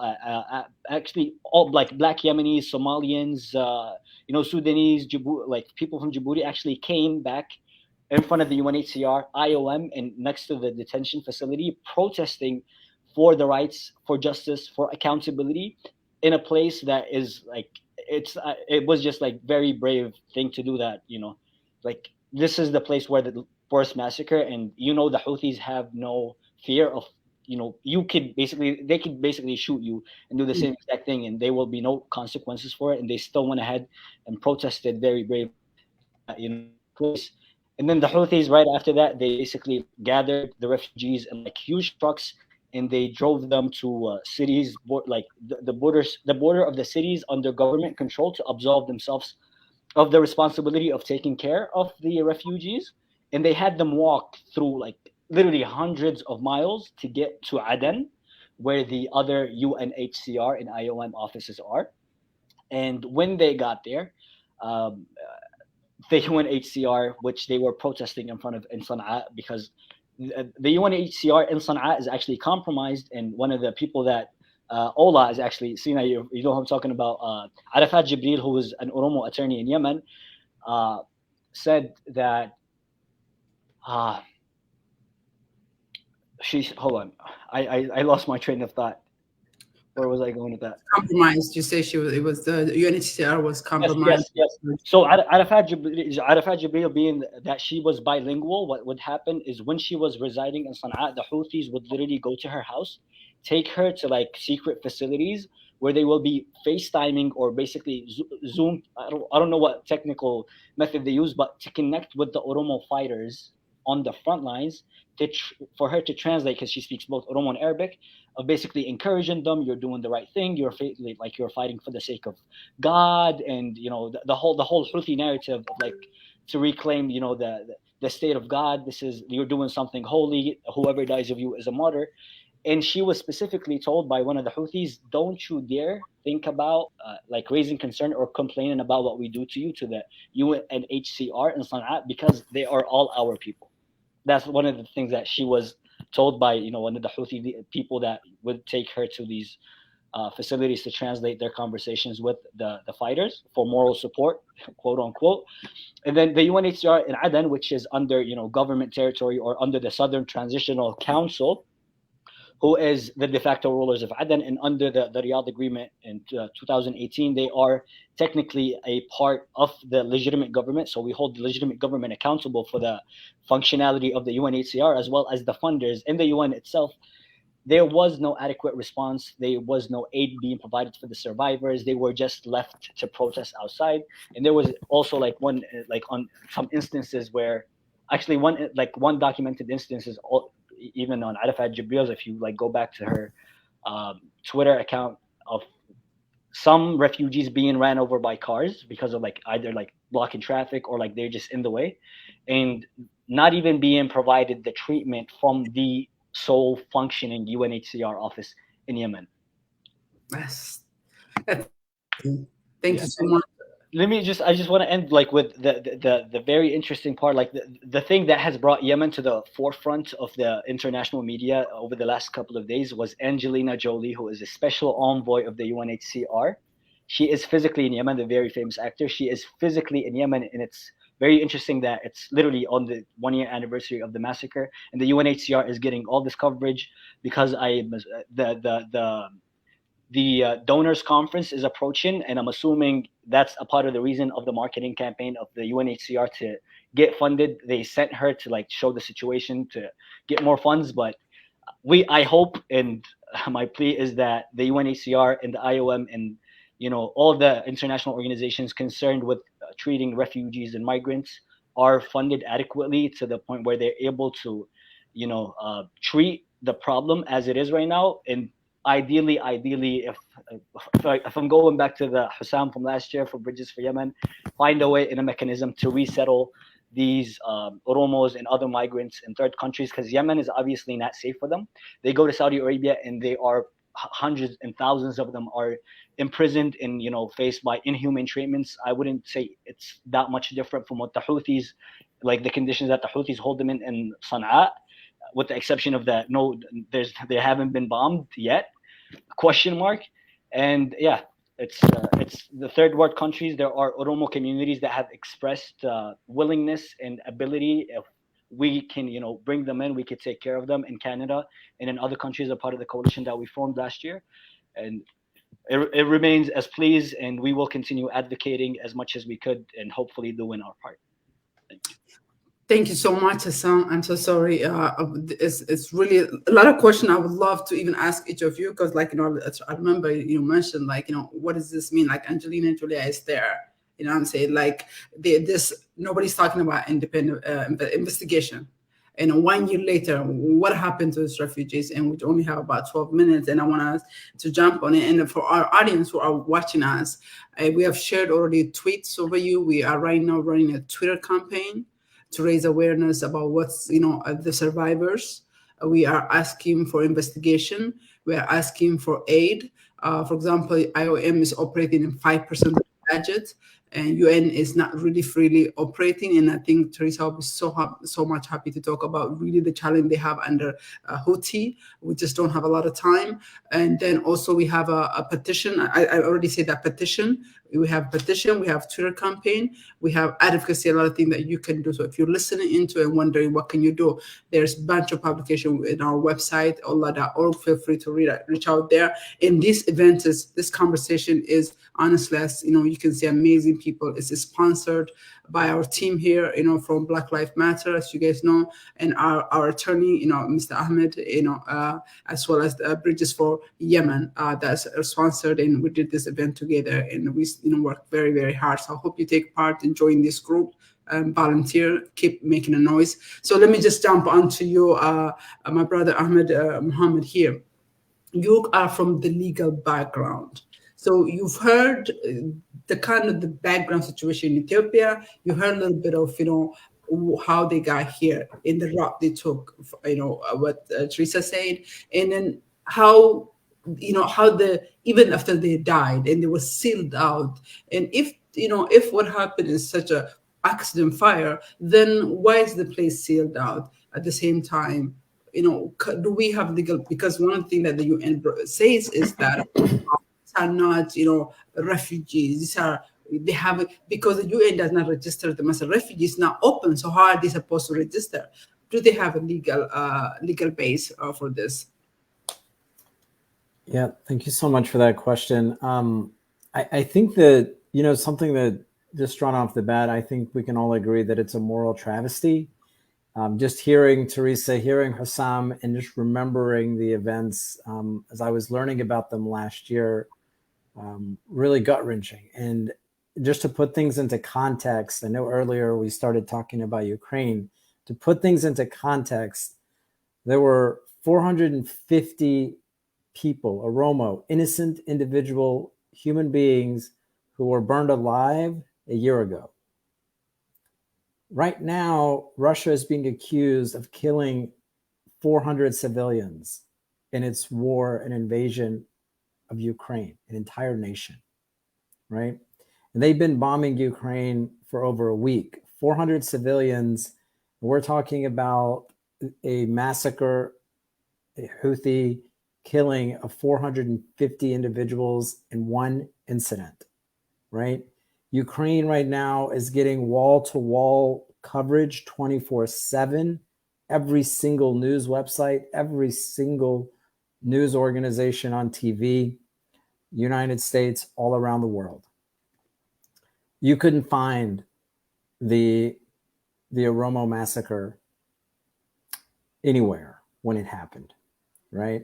actually all black Yemenis, Somalians, Sudanese, like people from Djibouti actually came back in front of the UNHCR, IOM, and next to the detention facility, protesting for the rights, for justice, for accountability, in a place that is it was just very brave thing to do that. This is the place where the worst massacre, and the Houthis have no fear of, they could basically shoot you and do the same exact thing, and there will be no consequences for it. And they still went ahead and protested very brave, place. And then the Houthis, right after that, they basically gathered the refugees in huge trucks, and they drove them to cities, the border of the cities under government control, to absolve themselves of the responsibility of taking care of the refugees. And they had them walk through literally hundreds of miles to get to Aden, where the other UNHCR and IOM offices are. And when they got there, the UNHCR, which they were protesting in front of in Sana'a, because the UNHCR in Sana'a is actually compromised, and one of the people that Ola is actually, Sina, you know who I'm talking about, Arafat Jibril, who was an Oromo attorney in Yemen, said that hold on, I lost my train of thought. Where was I going with that? Compromised. You say it was the UNHCR was compromised. Yes. So Arafat Jibril, being that she was bilingual, what would happen is when she was residing in Sana'a, the Houthis would literally go to her house, take her to secret facilities where they will be FaceTiming or basically Zoom. I don't know what technical method they use, but to connect with the Oromo fighters on the front lines, for her to translate, because she speaks both Oromo and Arabic, of basically encouraging them, you're doing the right thing, you're you're fighting for the sake of God, and the whole Houthi narrative of to reclaim, the state of God. You're doing something holy. Whoever dies of you is a martyr. And she was specifically told by one of the Houthis, don't you dare think about like raising concern or complaining about what we do to you, to the UNHCR in Sana'a, because they are all our people. That's one of the things that she was told by, one of the Houthi people that would take her to these facilities to translate their conversations with the fighters for moral support, quote unquote. And then the UNHCR in Aden, which is under, government territory or under the Southern Transitional Council, who is the de facto rulers of Aden, and under the Riyadh Agreement in 2018, they are technically a part of the legitimate government. So we hold the legitimate government accountable for the functionality of the UNHCR as well as the funders in the UN itself. There was no adequate response. There was no aid being provided for the survivors. They were just left to protest outside. And there was also on some instances where, actually one documented instance is even on Arafat Jibril's, if you go back to her Twitter account, of some refugees being ran over by cars because of either blocking traffic or they're just in the way, and not even being provided the treatment from the sole functioning UNHCR office in Yemen. Yes. Thank you so much. I just want to end with the very interesting part, the thing that has brought Yemen to the forefront of the international media over the last couple of days was Angelina Jolie, who is a special envoy of the UNHCR. She is physically in Yemen, the very famous actor. She is physically in Yemen, and it's very interesting that it's literally on the 1-year anniversary of the massacre, and the UNHCR is getting all this coverage because the donors conference is approaching, and I'm assuming that's a part of the reason of the marketing campaign of the UNHCR to get funded. They sent her to show the situation to get more funds, but I hope, and my plea is that the UNHCR and the IOM and all the international organizations concerned with treating refugees and migrants are funded adequately to the point where they're able to treat the problem as it is right now. And ideally, if I'm going back to the Hussam from last year for Bridges for Yemen, find a way in a mechanism to resettle these Oromos and other migrants in third countries, because Yemen is obviously not safe for them. They go to Saudi Arabia and they are hundreds and thousands of them are imprisoned and faced by inhumane treatments. I wouldn't say it's that much different from what the Houthis, the conditions that the Houthis hold them in Sana'a, with the exception of that they haven't been bombed yet, ? And yeah, it's the third world countries. There are Oromo communities that have expressed willingness and ability. If we can bring them in, we could take care of them in Canada and in other countries, are part of the coalition that we formed last year. And it remains as pleased, and we will continue advocating as much as we could and hopefully doing our part. Thank you. Thank you so much, Hassan. I'm so sorry. It's really a lot of questions I would love to even ask each of you, because I remember you mentioned what does this mean? Angelina Jolie is there. I'm saying nobody's talking about independent investigation. And 1 year later, what happened to these refugees? And we only have about 12 minutes, and I want us to jump on it. And for our audience who are watching us, we have shared already tweets over you. We are right now running a Twitter campaign to raise awareness about what's, the survivors. We are asking for investigation. We are asking for aid. For example, IOM is operating in 5% of the budget, and UN is not really freely operating. And I think Teresa will be so much happy to talk about really the challenge they have under Houthi. We just don't have a lot of time. And then also we have a petition. I already said that petition. We have petition, we have Twitter campaign, we have advocacy, a lot of things that you can do. So if you're listening into and wondering what can you do, there's a bunch of publication in our website, Allah.org. Feel free to reach out there. And this event this conversation is honestly, as you can see, amazing people. It's sponsored by our team here, from Black Lives Matter, as you guys know, and our attorney, Mr. Ahmed, as well as the Bridges for Yemen, that's sponsored, and we did this event together, and we work very, very hard. So I hope you take part and join this group and volunteer, keep making a noise. So let me just jump onto you, my brother Ahmed Muhammad here. You are from the legal background. So you've heard the kind of the background situation in Ethiopia. You heard a little bit of, how they got here in the route they took, what Teresa said, and then how, even after they died and they were sealed out. And if what happened is such a accident fire, then why is the place sealed out at the same time? Do we have legal? Because one of the things that the UN says is that are not, refugees. They have, because the UN does not register them as a refugees, now open. So how are they supposed to register? Do they have a legal base for this? Yeah, thank you so much for that question. I think that, something that just drawn off the bat, I think we can all agree that it's a moral travesty. Just hearing Teresa, hearing Hussam, and just remembering the events as I was learning about them last year, really gut-wrenching. And just to put things into context, I know earlier we started talking about Ukraine. To put things into context, there were 450 people, Oromo, innocent individual human beings who were burned alive a year ago. Right now, Russia is being accused of killing 400 civilians in its war and invasion of Ukraine, an entire nation, right? And they've been bombing Ukraine for over a week. 400 civilians. We're talking about a massacre, a Houthi killing of 450 individuals in one incident, right? Ukraine right now is getting wall-to-wall coverage 24/7. Every single news website, every single news organization on TV, United States, all around the world. You couldn't find the Oromo massacre anywhere when it happened, right?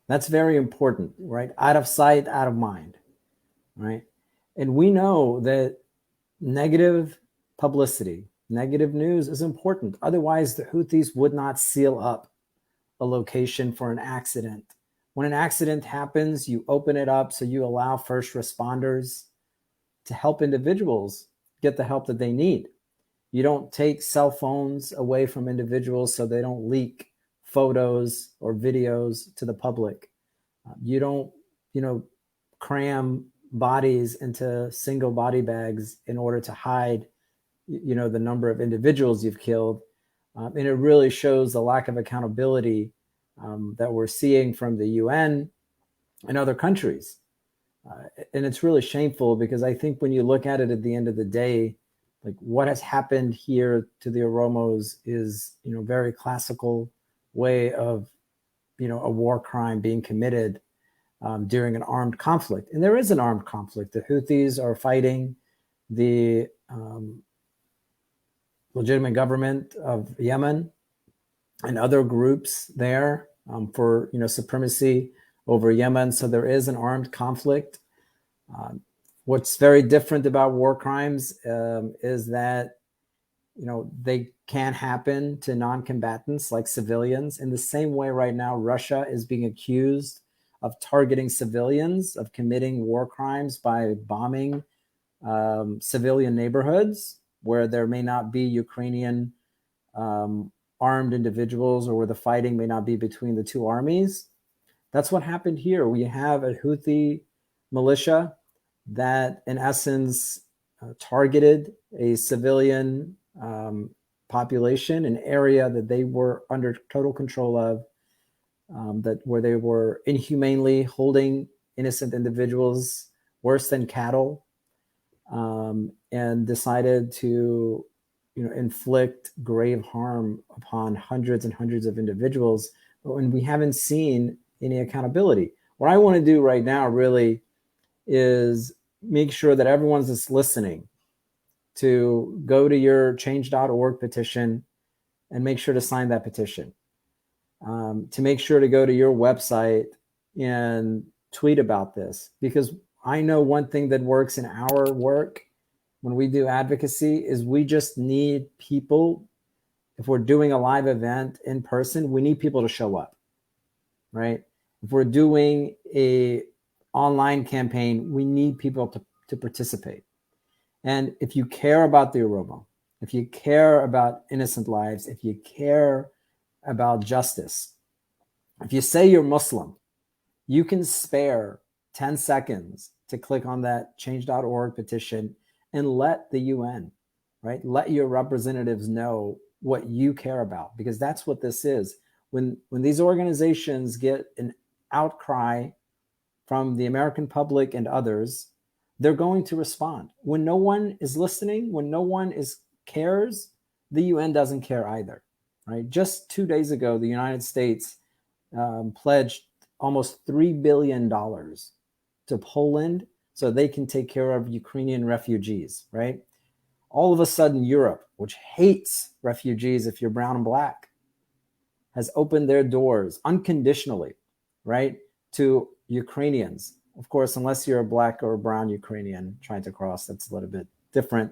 That's very important, right? Out of sight, out of mind, right? And we know that negative publicity, negative news is important. Otherwise, the Houthis would not seal up a location for an accident. When an accident happens, you open it up so you allow first responders to help individuals get the help that they need. You don't take cell phones away from individuals so they don't leak photos or videos to the public. You don't, cram bodies into single body bags in order to hide, the number of individuals you've killed. And it really shows the lack of accountability that we're seeing from the UN and other countries. And it's really shameful because I think when you look at it at the end of the day, like what has happened here to the Oromos is, very classical way of, a war crime being committed during an armed conflict. And there is an armed conflict. The Houthis are fighting the legitimate government of Yemen and other groups there for, supremacy over Yemen. So there is an armed conflict. What's very different about war crimes is that, they can happen to non-combatants like civilians. In the same way right now, Russia is being accused of targeting civilians, of committing war crimes by bombing civilian neighborhoods where there may not be Ukrainian armed individuals or where the fighting may not be between the two armies. That's what happened here. We have a Houthi militia that, in essence, targeted a civilian population, an area that they were under total control of, where they were inhumanely holding innocent individuals worse than cattle, and decided to, inflict grave harm upon hundreds and hundreds of individuals. But when we haven't seen any accountability, what I want to do right now really is make sure that everyone's just listening to go to your change.org petition and make sure to sign that petition. To make sure to go to your website and tweet about this, because I know one thing that works in our work when we do advocacy is we just need people. If we're doing a live event in person, we need people to show up, right? If we're doing a online campaign, we need people to participate. And if you care about the Oromo, if you care about innocent lives, if you care about justice, if you say you're Muslim, you can spare 10 seconds to click on that change.org petition and let the UN, right? Let your representatives know what you care about, because that's what this is. When these organizations get an outcry from the American public and others, they're going to respond. When no one is listening, when no one cares, the UN doesn't care either, right? Just 2 days ago, the United States pledged almost $3 billion to Poland so they can take care of Ukrainian refugees, right? All of a sudden, Europe, which hates refugees if you're brown and black, has opened their doors unconditionally, right, to Ukrainians. Of course, unless you're a black or a brown Ukrainian trying to cross, that's a little bit different.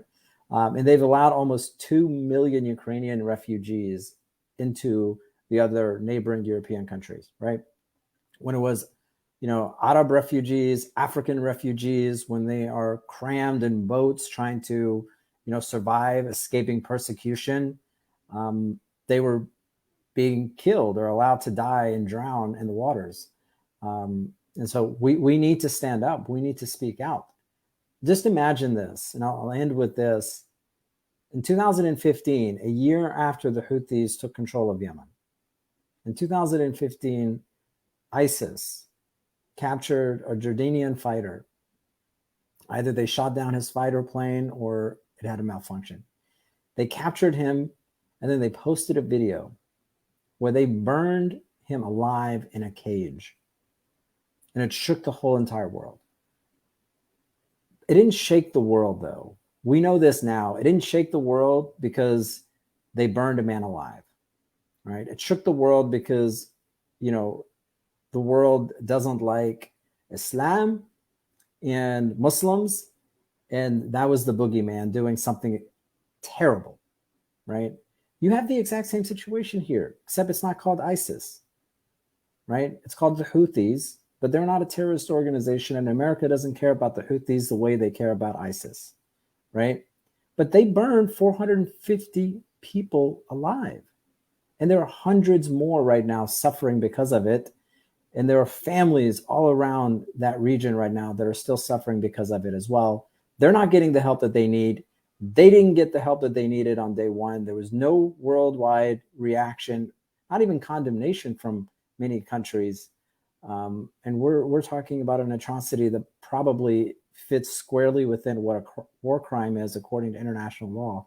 And they've allowed almost 2 million Ukrainian refugees into the other neighboring European countries, right? When it was, Arab refugees, African refugees, when they are crammed in boats trying to, survive, escaping persecution, they were being killed or allowed to die and drown in the waters. And so we need to stand up. We need to speak out. Just imagine this, and I'll end with this. In 2015, a year after the Houthis took control of Yemen, in 2015, ISIS captured a Jordanian fighter. Either they shot down his fighter plane or it had a malfunction. They captured him, and then they posted a video where they burned him alive in a cage. And it shook the whole entire world. It didn't shake the world, though. We know this now. It didn't shake the world because they burned a man alive, right? It shook the world because, the world doesn't like Islam and Muslims, and that was the boogeyman doing something terrible, right? You have the exact same situation here, except it's not called ISIS, right? It's called the Houthis, but they're not a terrorist organization, and America doesn't care about the Houthis the way they care about ISIS, right? But they burned 450 people alive, and there are hundreds more right now suffering because of it. And there are families all around that region right now that are still suffering because of it as well. They're not getting the help that they need. They didn't get the help that they needed on day one. There was no worldwide reaction, not even condemnation from many countries. And we're talking about an atrocity that probably fits squarely within what a war crime is according to international law.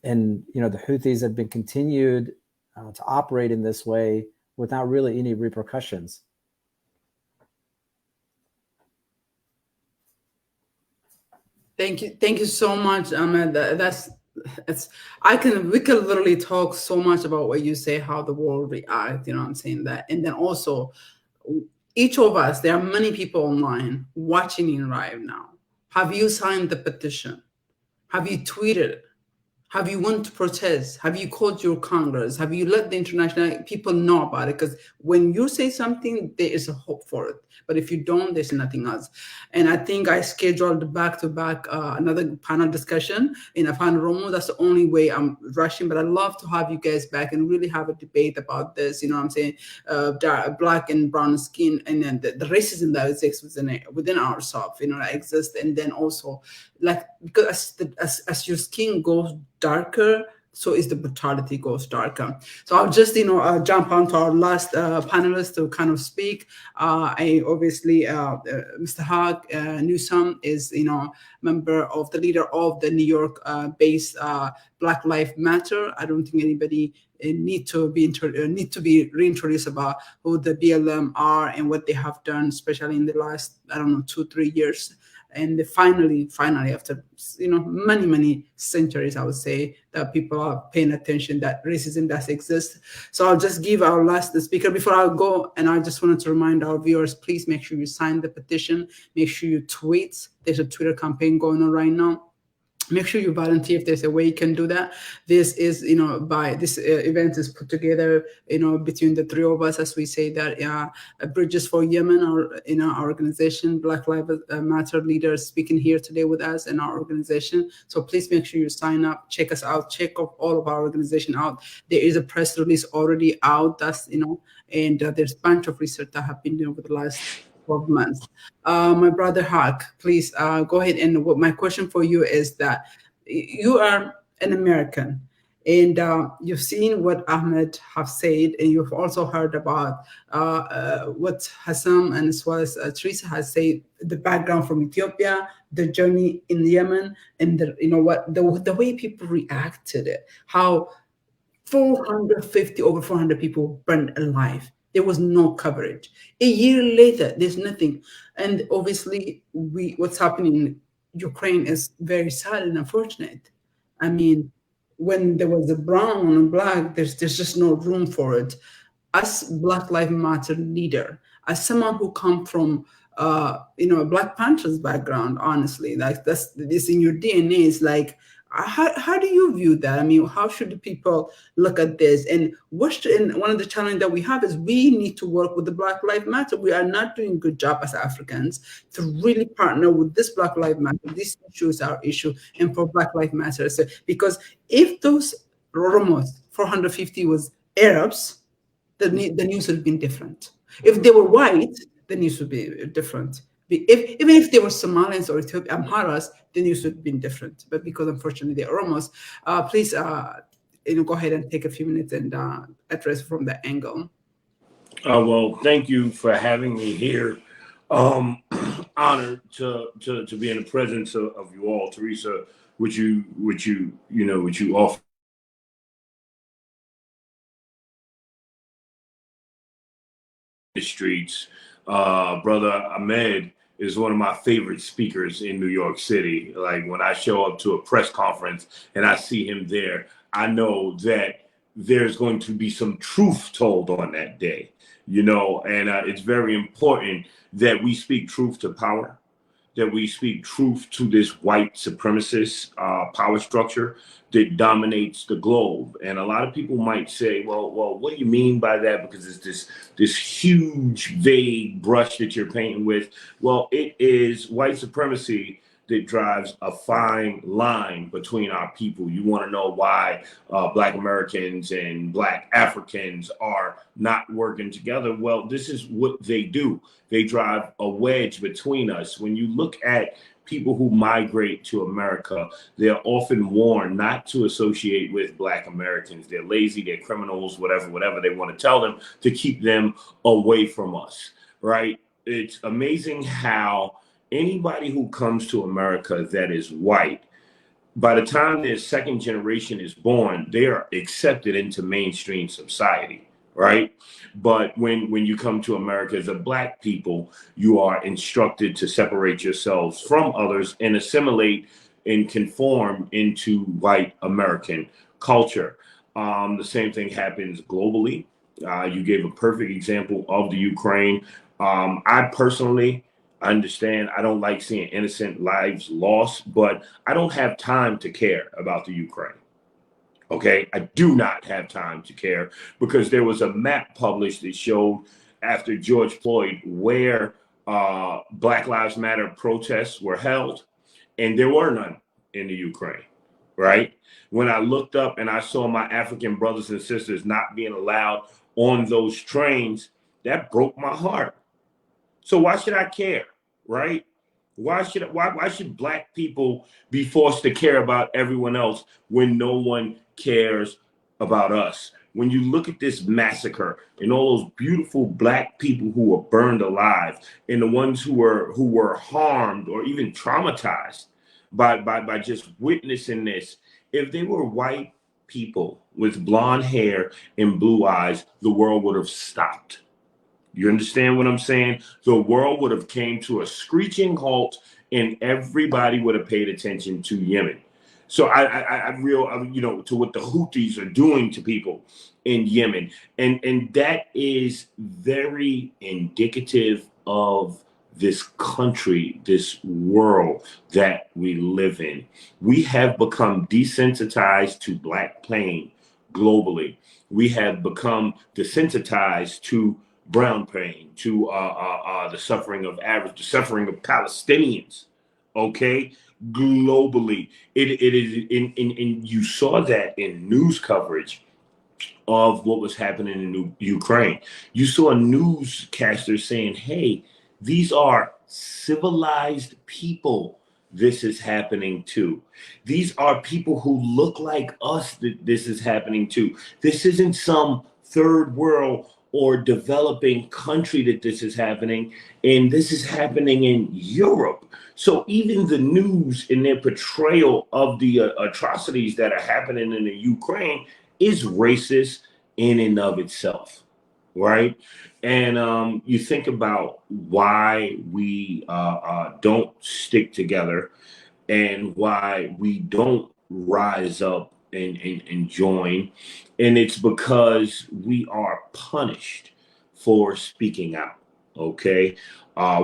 And the Houthis have been continued to operate in this way without really any repercussions. Thank you so much, Ahmed. We can literally talk so much about what you say, how the world react, I'm saying that. And then also each of us, there are many people online watching you right now. Have you signed the petition? Have you tweeted? Have you went to protest? Have you called your Congress? Have you let the international people know about it? Because when you say something, there is a hope for it. But if you don't, there's nothing else. And I think I scheduled back-to-back another panel discussion in Oromo. That's the only way I'm rushing. But I'd love to have you guys back and really have a debate about this. You know what I'm saying? Black and brown skin, and then the racism that exists within ourselves, that exists. And then also, because as your skin goes darker, so is the brutality goes darker. So I'll just jump on to our last panelist to kind of speak. Mr. Haq Newsom is member of the leader of the New York based Black Lives Matter. I don't think anybody need to be reintroduced about who the BLM are and what they have done, especially in the last 2-3 years. And finally, after many centuries, I would say, that people are paying attention that racism does exist. So I'll just give our last speaker before I go, and I just wanted to remind our viewers, please make sure you sign the petition. Make sure you tweet. There's a Twitter campaign going on right now. make sure you volunteer if there's a way you can do that. This is, by this event is put together, between the three of us, as we say that, Bridges for Yemen, our our organization, Black Lives Matter leaders speaking here today with us in our organization. So please make sure you sign up, check us out, check all of our organization out. There is a press release already out. That's and there's a bunch of research that have been done over the last 12 months. My brother Haq, please go ahead. And my question for you is that you are an American, and you've seen what Ahmed have said, and you've also heard about what Hassam and as well as Teresa has said, the background from Ethiopia, the journey in Yemen, and the way people reacted it, how 450, over 400 people burned alive. There was no coverage. A year later, there's nothing. And obviously, what's happening in Ukraine is very sad and unfortunate. I mean, when there was a brown and black, there's just no room for it. As Black Lives Matter leader, as someone who come from a Black Panthers background, honestly, like this in your DNA is like, how do you view that? I mean, how should the people look at this? And one of the challenges that we have is we need to work with the Black Lives Matter. We are not doing a good job as Africans to really partner with this Black Lives Matter. This issue is our issue, and for Black Lives Matter. So, because if those Oromos, 450 was Arabs, the news would have been different. If they were white, the news would be different. Even if they were Somalians or Amharas, the news would have been different. But because unfortunately they're Oromos, please go ahead and take a few minutes and address from that angle. Well, thank you for having me here. Honored to be in the presence of you all, Teresa, which you offer the streets. Brother Ahmed is one of my favorite speakers in New York City. Like when I show up to a press conference and I see him there, I know that there's going to be some truth told on that day, and it's very important that we speak truth to power, that we speak truth to this white supremacist power structure that dominates the globe. And a lot of people might say, well, what do you mean by that? Because it's this huge, vague brush that you're painting with. Well, it is white supremacy that drives a fine line between our people. You want to know why Black Americans and Black Africans are not working together? Well, this is what they do. They drive a wedge between us. When you look at people who migrate to America, they're often warned not to associate with Black Americans. They're lazy, they're criminals, whatever they want to tell them to keep them away from us, right? It's amazing how anybody who comes to America that is white, by the time their second generation is born, they are accepted into mainstream society, right? But when you come to America as a Black people, you are instructed to separate yourselves from others and assimilate and conform into white American culture. The same thing happens globally. You gave a perfect example of the Ukraine. I personally understand I don't like seeing innocent lives lost, but I don't have time to care about the Ukraine. Okay, I do not have time to care because there was a map published that showed after George Floyd where Black Lives Matter protests were held, and there were none in the Ukraine, right? When I looked up and I saw my African brothers and sisters not being allowed on those trains, that broke my heart. So why should I care, right? Why should Black people be forced to care about everyone else when no one cares about us? When you look at this massacre and all those beautiful Black people who were burned alive and the ones who were harmed or even traumatized by just witnessing this, if they were white people with blonde hair and blue eyes, the world would have stopped. You understand what I'm saying? The world would have came to a screeching halt and everybody would have paid attention to Yemen. So to what the Houthis are doing to people in Yemen. And that is very indicative of this country, this world that we live in. We have become desensitized to Black pain globally. We have become desensitized to brown pain, to the suffering of the suffering of Palestinians. Okay, globally, it is in you saw that in news coverage of what was happening in Ukraine. You saw newscasters saying, "Hey, these are civilized people. This is happening to. These are people who look like us that this is happening to. This isn't some third world or developing country that this is happening, and this is happening in Europe." So even the news in their portrayal of the atrocities that are happening in the Ukraine is racist in and of itself, right? And you think about why we don't stick together and why we don't rise up and join. And it's because we are punished for speaking out, okay?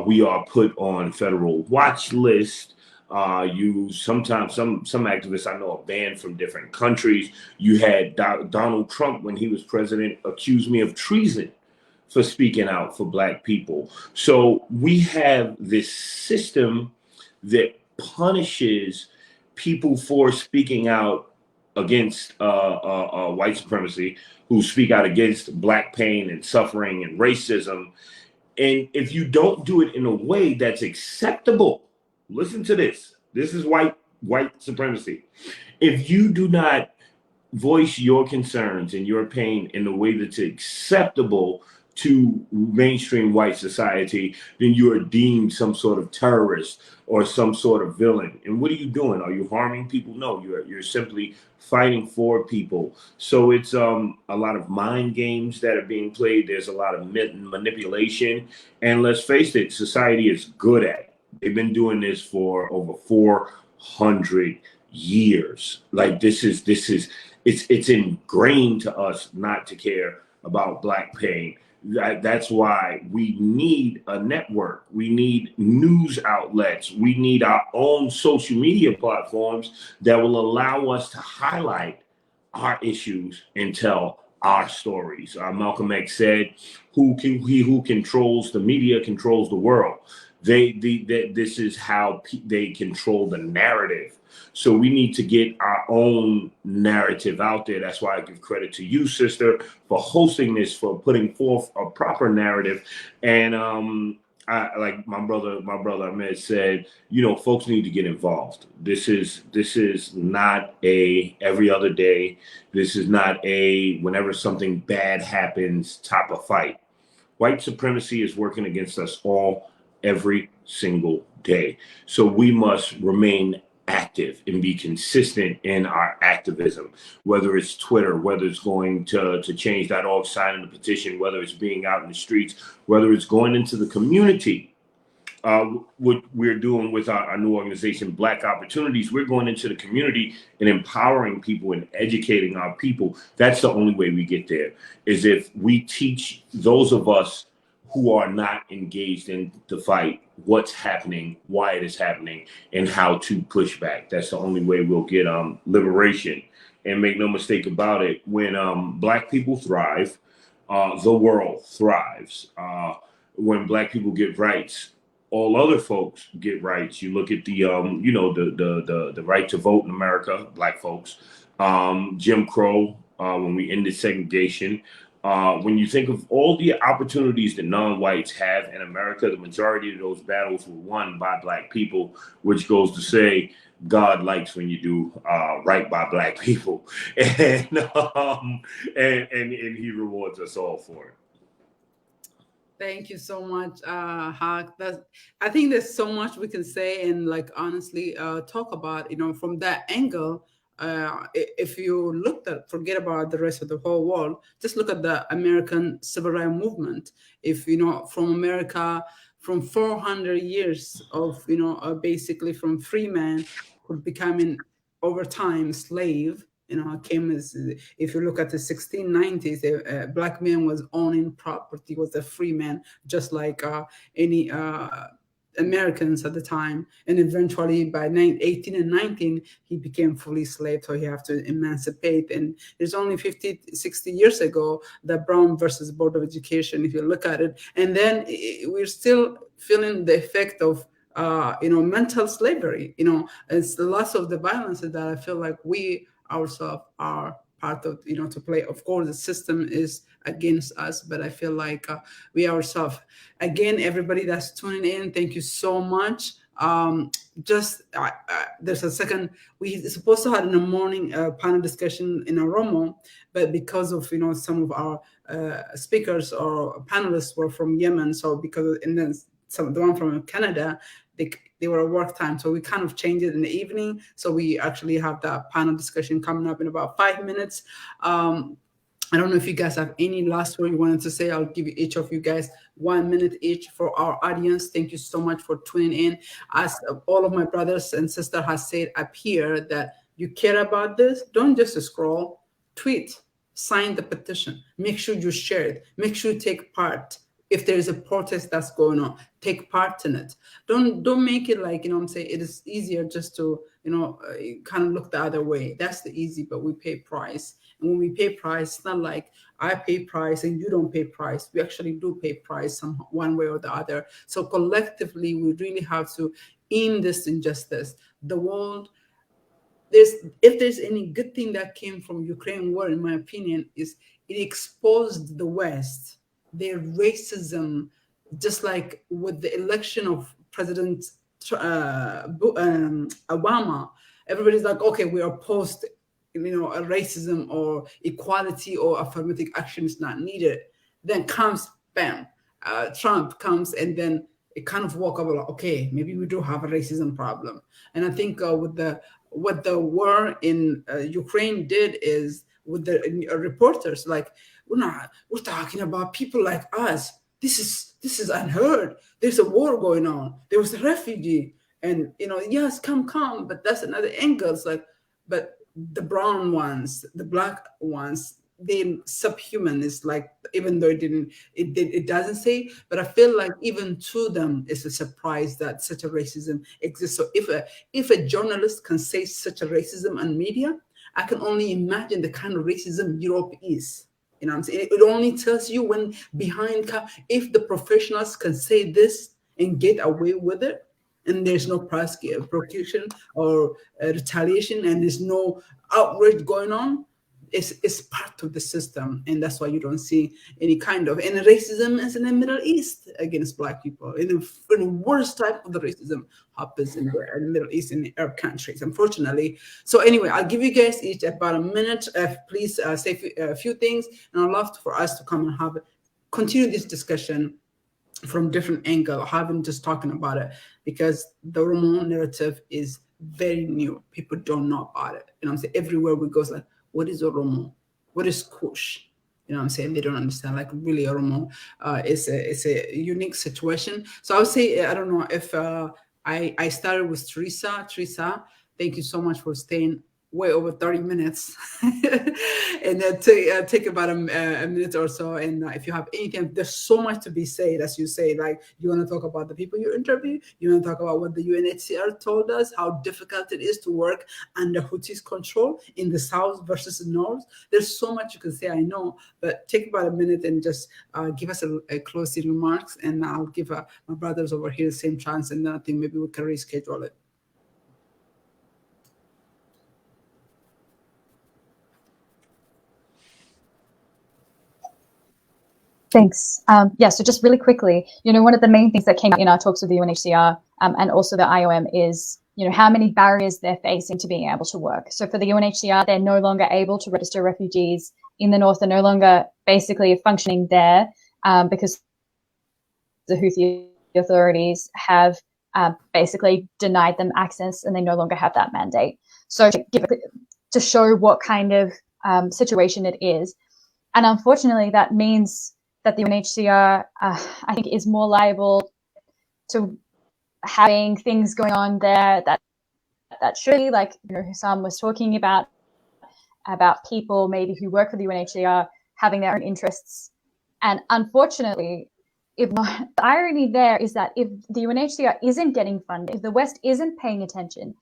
We are put on federal watch list. You sometimes some activists I know are banned from different countries. You had Donald Trump, when he was president, accused me of treason for speaking out for Black people. So we have this system that punishes people for speaking out against white supremacy, who speak out against Black pain and suffering and racism. And if you don't do it in a way that's acceptable, listen to this. This is white supremacy. If you do not voice your concerns and your pain in a way that's acceptable to mainstream white society, then you are deemed some sort of terrorist or some sort of villain. And what are you doing? Are you harming people? No, you're simply fighting for people. So it's a lot of mind games that are being played. There's a lot of manipulation. And let's face it, society is good at it. They've been doing this for over 400 years. Like this is it's ingrained to us not to care about Black pain. That's why we need a network. We need news outlets. We need our own social media platforms that will allow us to highlight our issues and tell our stories. Malcolm X said, "He who controls the media controls the world." This is how they control the narrative. So we need to get our own narrative out there. That's why I give credit to you, sister, for hosting this, for putting forth a proper narrative. And I, like my brother Ahmed said, folks need to get involved. This is not a every other day. This is not a whenever something bad happens type of fight. White supremacy is working against us all every single day. So we must remain active and be consistent in our activism, whether it's Twitter, whether it's going to change.org, signing the petition, whether it's being out in the streets, whether it's going into the community. What we're doing with our new organization, Black Opportunities, we're going into the community and empowering people and educating our people. That's the only way we get there, is if we teach those of us who are not engaged in the fight what's happening, why it is happening, and how to push back. That's the only way we'll get liberation. And make no mistake about it, when Black people thrive, the world thrives. When Black people get rights, all other folks get rights. You look at the the right to vote in America, Black folks, Jim Crow, when we ended segregation. When you think of all the opportunities that non-whites have in America, the majority of those battles were won by Black people, which goes to say God likes when you do right by Black people, and He rewards us all for it. Thank you so much, Haq. I think there's so much we can say and honestly talk about, from that angle. If you looked at, forget about the rest of the whole world, just look at the American civil rights movement. If, from America, from 400 years of, basically from free man becoming over time slave, came as, if you look at the 1690s, a Black man was owning property, was a free man, just like any Americans at the time, and eventually by 18 and 19 he became fully slave, so he have to emancipate. And it's only 50-60 years ago, the Brown versus Board of Education, if you look at it, and then we're still feeling the effect of mental slavery. It's the loss of the violence that I feel like we ourselves are part of, to play. Of course, the system is against us, but I feel like we ourselves, again, everybody that's tuning in, thank you so much. There's a second, we supposed to have in the morning panel discussion in Oromo, but because of some of our speakers or panelists were from Yemen, so and then the one from Canada, they were at work time, so we kind of changed it in the evening. So we actually have that panel discussion coming up in about 5 minutes. I don't know if you guys have any last word you wanted to say. I'll give each of you guys 1 minute each for our audience. Thank you so much for tuning in. As all of my brothers and sisters have said up here, that you care about this, don't just scroll, tweet, sign the petition. Make sure you share it. Make sure you take part. If there is a protest that's going on, take part in it. Don't make it like, I'm saying, it is easier just to, kind of look the other way. That's the easy, but we pay price. And when we pay price, it's not like I pay price and you don't pay price. We actually do pay price one way or the other. So collectively, we really have to end this injustice. The world, if there's any good thing that came from Ukraine war, in my opinion, is it exposed the West, their racism, just like with the election of President Obama. Everybody's like, okay, we are opposed, racism or equality or affirmative action is not needed. Then comes, bam, Trump comes, and then it kind of walk over like, okay, maybe we do have a racism problem. And I think what the war in Ukraine did is, with the reporters, like, we're talking about people like us. This is unheard. There's a war going on. There was a refugee, and yes, come, but that's another angle. It's like, but the brown ones, the black ones, they're subhuman. It's like, even though it doesn't say, but I feel like even to them it's a surprise that such a racism exists. So if a journalist can say such a racism on media, I can only imagine the kind of racism Europe is. What I'm saying? It only tells you when if the professionals can say this and get away with it, and there's no prosecution or retaliation, and there's no outrage going on, it's part of the system. And that's why you don't see any kind of, and racism is in the Middle East against Black people. And the worst type of the racism happens in the Middle East, in the Arab countries, unfortunately. So anyway, I'll give you guys each about a minute. Please say a few things, and I'd love for us to come and continue this discussion from different angle, having just talking about it, because the Oromo narrative is very new. People don't know about it. I'm saying, everywhere we go, it's like, what is Oromo? What is Kush? I'm saying, they don't understand. Like, really, Oromo is a unique situation. So I would say, I don't know if I started with Teresa. Teresa, thank you so much for staying way over 30 minutes and then take about a minute or so. And if you have anything, there's so much to be said, as you say, like, you want to talk about the people you interview, you want to talk about what the UNHCR told us, how difficult it is to work under Houthis control in the south versus the north. There's so much you can say, I know, but take about a minute and just give us a closing remarks, and I'll give my brothers over here the same chance, and then I think maybe we can reschedule it. Thanks. So just really quickly, one of the main things that came out in our talks with the UNHCR and also the IOM is, how many barriers they're facing to being able to work. So for the UNHCR, they're no longer able to register refugees in the north. They're no longer basically functioning there because the Houthi authorities have basically denied them access, and they no longer have that mandate. So to show what kind of situation it is. And unfortunately, that means that the UNHCR, I think, is more liable to having things going on there that surely, like Hussam was talking about people maybe who work for the UNHCR having their own interests. And unfortunately, if not, the irony there is that if the UNHCR isn't getting funded, if the West isn't paying attention,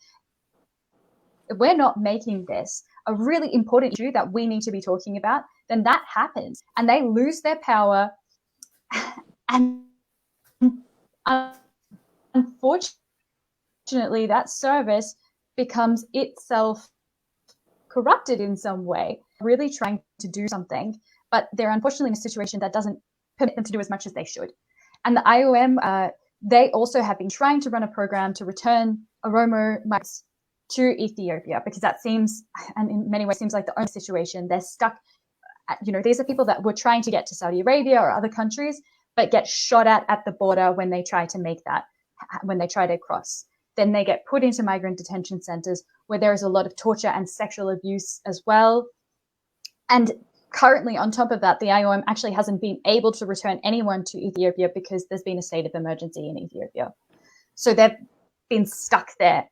if we're not making this a really important issue that we need to be talking about, then that happens and they lose their power. And unfortunately, that service becomes itself corrupted in some way, really trying to do something, but they're unfortunately in a situation that doesn't permit them to do as much as they should. And the IOM, they also have been trying to run a program to return Oromo migrants to Ethiopia, because that seems, and in many ways seems like the only situation. They're stuck, these are people that were trying to get to Saudi Arabia or other countries, but get shot at the border when they try to cross. Then they get put into migrant detention centers where there is a lot of torture and sexual abuse as well. And currently, on top of that, the IOM actually hasn't been able to return anyone to Ethiopia because there's been a state of emergency in Ethiopia. So they've been stuck there.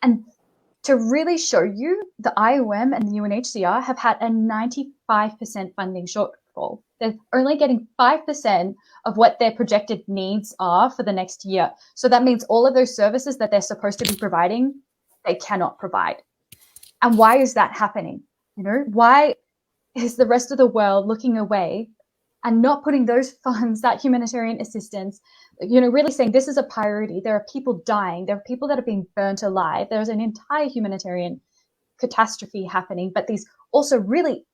And to really show you, the IOM and the UNHCR have had a 95% funding shortfall. They're only getting 5% of what their projected needs are for the next year. So that means all of those services that they're supposed to be providing, they cannot provide. And why is that happening? Why is the rest of the world looking away and not putting those funds, that humanitarian assistance, really saying this is a priority? There are people dying. There are people that are being burnt alive. There's an entire humanitarian catastrophe happening, but these also really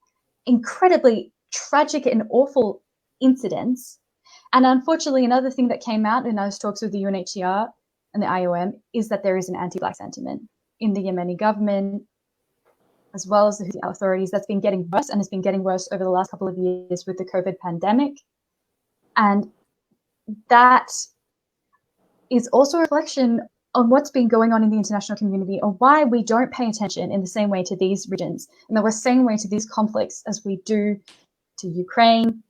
incredibly tragic and awful incidents. And unfortunately, another thing that came out in those talks with the UNHCR and the IOM is that there is an anti-Black sentiment in the Yemeni government, as well as the Houthi authorities. That's been getting worse, and has been getting worse over the last couple of years with the COVID pandemic. And that is also a reflection on what's been going on in the international community, or why we don't pay attention in the same way to these regions, and the same way to these conflicts as we do to Ukraine,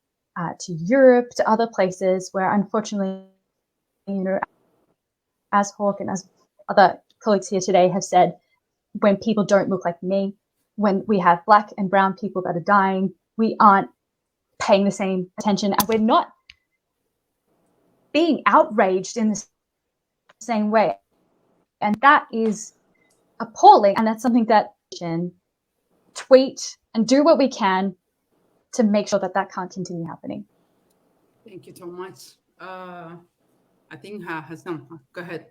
to Europe, to other places where, unfortunately, as Hawk and as other colleagues here today have said, when people don't look like me, when we have Black and brown people that are dying, we aren't paying the same attention, and we're not being outraged in the same way. And that is appalling. And that's something that we can tweet and do what we can to make sure that that can't continue happening. Thank you so much. I think Hassan, go ahead.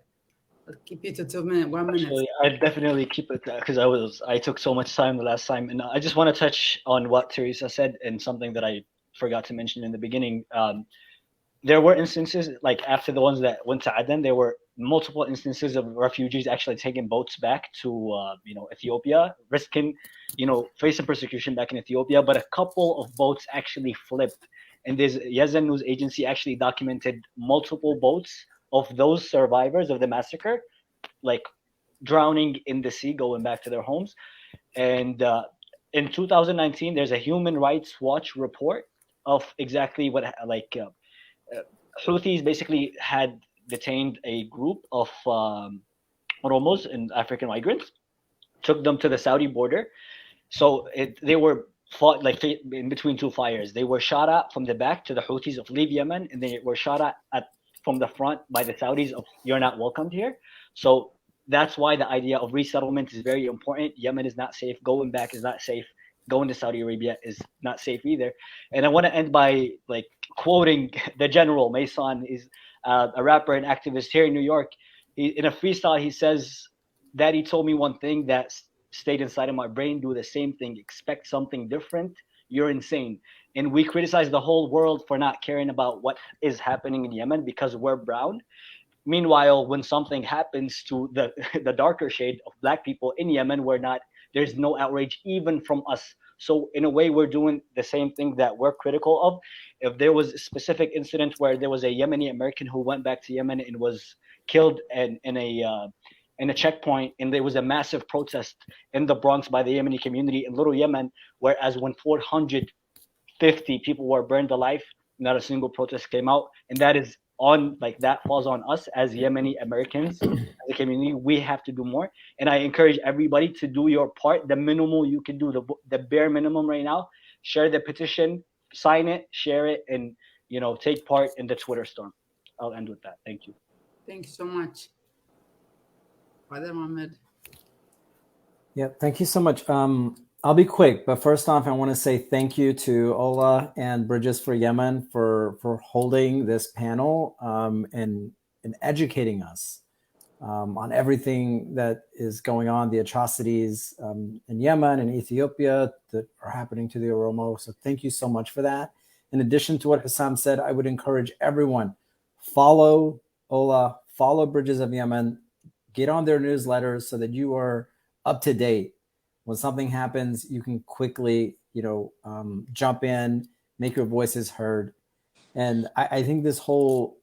I'll keep you to 2 minutes, 1 minute. Actually, I'd definitely keep it because I took so much time the last time, and I just want to touch on what Teresa said and something that I forgot to mention in the beginning. There were instances, like after the ones that went to Aden, there were multiple instances of refugees actually taking boats back to Ethiopia, risking facing persecution back in Ethiopia. But a couple of boats actually flipped, and this Yezen news agency actually documented multiple boats of those survivors of the massacre, like drowning in the sea, going back to their homes. And in 2019, there's a Human Rights Watch report of exactly what Houthis basically had detained a group of Oromos and African migrants, took them to the Saudi border. So they were fought like in between two fires. They were shot at from the back to the Houthis of leave Yemen, and they were shot at from the front by the Saudis of you're not welcomed here. So that's why the idea of resettlement is very important. Yemen is not safe. Going back is not safe. Going to Saudi Arabia is not safe either. And I want to end by quoting the General. Mason is a rapper and activist here in New York. In a freestyle, he says, "Daddy told me one thing that stayed inside of my brain. Do the same thing. Expect something different. You're insane." And we criticize the whole world for not caring about what is happening in Yemen because we're brown. Meanwhile, when something happens to the darker shade of Black people in Yemen, there's no outrage even from us. So in a way, we're doing the same thing that we're critical of. If there was a specific incident where there was a Yemeni American who went back to Yemen and was killed in a checkpoint, and there was a massive protest in the Bronx by the Yemeni community in Little Yemen, whereas when 450 people were burned alive, not a single protest came out. And that is that falls on us as Yemeni Americans, as a community. We have to do more. And I encourage everybody to do your part, the minimal you can do, the bare minimum right now. Share the petition, sign it, share it, and take part in the Twitter storm. I'll end with that. Thank you. Thank you so much. Father Mohammed. Yeah, thank you so much. I'll be quick, but first off, I want to say thank you to Ola and Bridges for Yemen for holding this panel and educating us on everything that is going on, the atrocities in Yemen and Ethiopia that are happening to the Oromo. So thank you so much for that. In addition to what Hussam said, I would encourage everyone, follow Ola, follow Bridges of Yemen, get on their newsletters so that you are up to date. When something happens, you can quickly, jump in, make your voices heard. And I think this whole,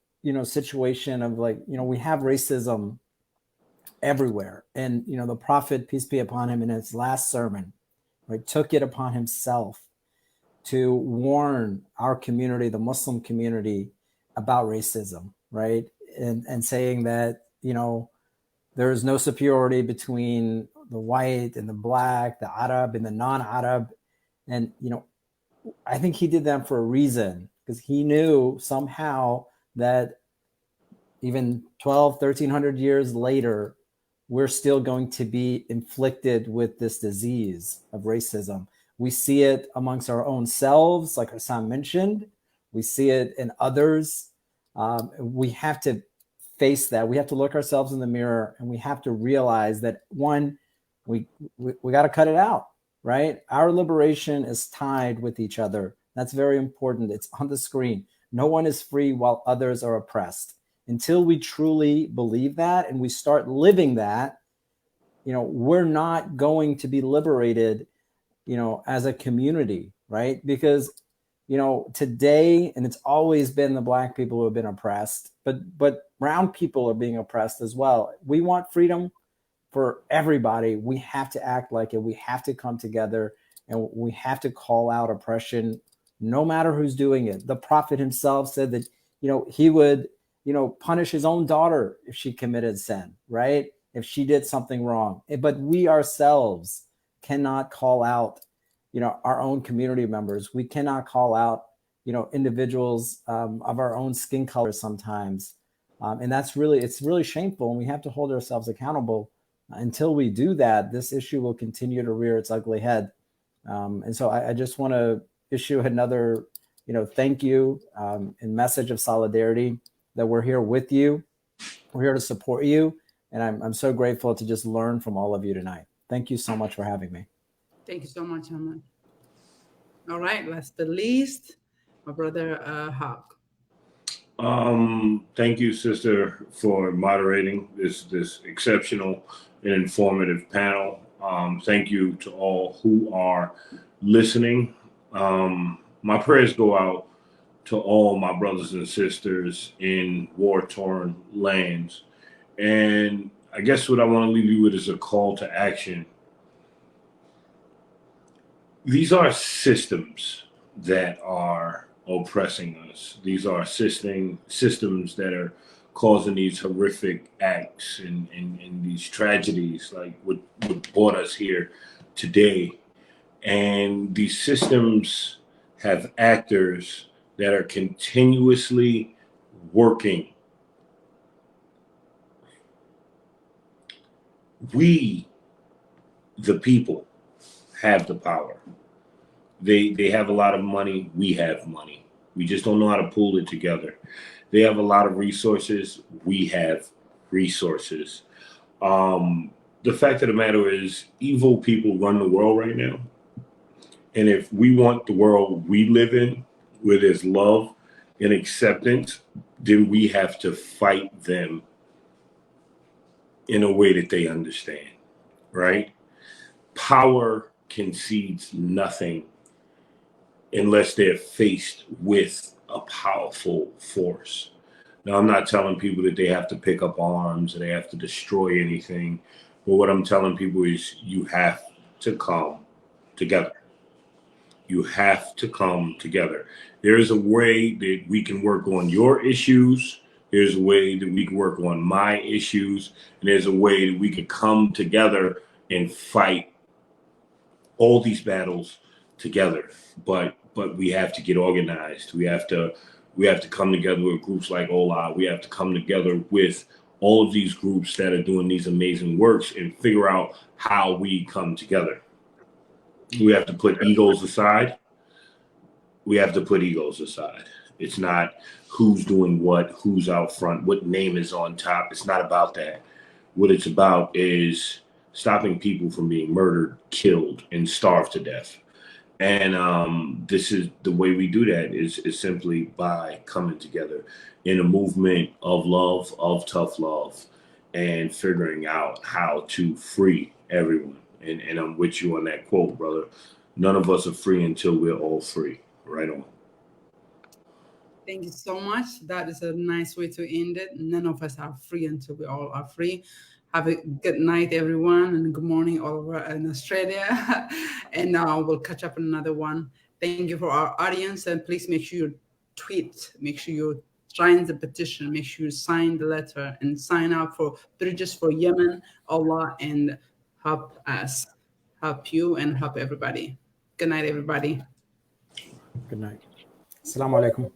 situation of we have racism everywhere. And, the Prophet, peace be upon him, in his last sermon, right, took it upon himself to warn our community, the Muslim community, about racism, right? And saying that, there is no superiority between the white and the black, the Arab and the non-Arab. And, I think he did that for a reason, because he knew somehow that even 1,300 years later, we're still going to be inflicted with this disease of racism. We see it amongst our own selves, like Hassan mentioned. We see it in others. We have to face that. We have to look ourselves in the mirror, and we have to realize that, one, we got to cut it out, right? Our liberation is tied with each other. That's very important. It's on the screen. No one is free while others are oppressed. Until we truly believe that and we start living that, we're not going to be liberated, as a community, right? Because, today, and it's always been the Black people who have been oppressed, but brown people are being oppressed as well. We want freedom for everybody. We have to act like it. We have to come together, and we have to call out oppression, no matter who's doing it. The Prophet himself said that, he would, punish his own daughter if she committed sin, right? If she did something wrong. But we ourselves cannot call out, our own community members. We cannot call out, individuals of our own skin color sometimes. And it's really shameful, and we have to hold ourselves accountable. Until we do that, this issue will continue to rear its ugly head. And so I just want to issue another, thank you and message of solidarity that we're here with you. We're here to support you. And I'm so grateful to just learn from all of you tonight. Thank you so much for having me. Thank you so much, Ahmed. All right, last but least, my brother Hawk. Thank you, sister, for moderating this exceptional and informative panel. Thank you to all who are listening. My prayers go out to all my brothers and sisters in war-torn lands. And I guess what I want to leave you with is a call to action. These are systems that are oppressing us. These are systems that are causing these horrific acts and these tragedies, like what brought us here today. And these systems have actors that are continuously working. We, the people, have the power. They have a lot of money. We have money. We just don't know how to pull it together. They have a lot of resources. We have resources. The fact of the matter is, evil people run the world right now. And if we want the world we live in, where there's love and acceptance, then we have to fight them in a way that they understand, right? Power concedes nothing unless they're faced with a powerful force. Now, I'm not telling people that they have to pick up arms or they have to destroy anything, but what I'm telling people is you have to come together. You have to come together. There is a way that we can work on your issues. There's a way that we can work on my issues. And there's a way that we can come together and fight all these battles together. But we have to get organized. We have to We have to come together with groups like Ola. We have to come together with all of these groups that are doing these amazing works and figure out how we come together. We have to put egos aside. We have to put egos aside. It's not who's doing what, who's out front, what name is on top. It's not about that. What it's about is stopping people from being murdered, killed, and starved to death. And this is the way we do that is simply by coming together in a movement of love, of tough love, and figuring out how to free everyone. And I'm with you on that quote, brother. None of us are free until we're all free. Right on. Thank you so much. That is a nice way to end it. None of us are free until we all are free. Have a good night, everyone, and good morning all over in Australia. And we'll catch up on another one. Thank you for our audience, and please make sure you tweet, make sure you sign the petition, make sure you sign the letter, and sign up for Bridges for Yemen, Allah, and help us, help you, and help everybody. Good night, everybody. Good night. Assalamu alaikum.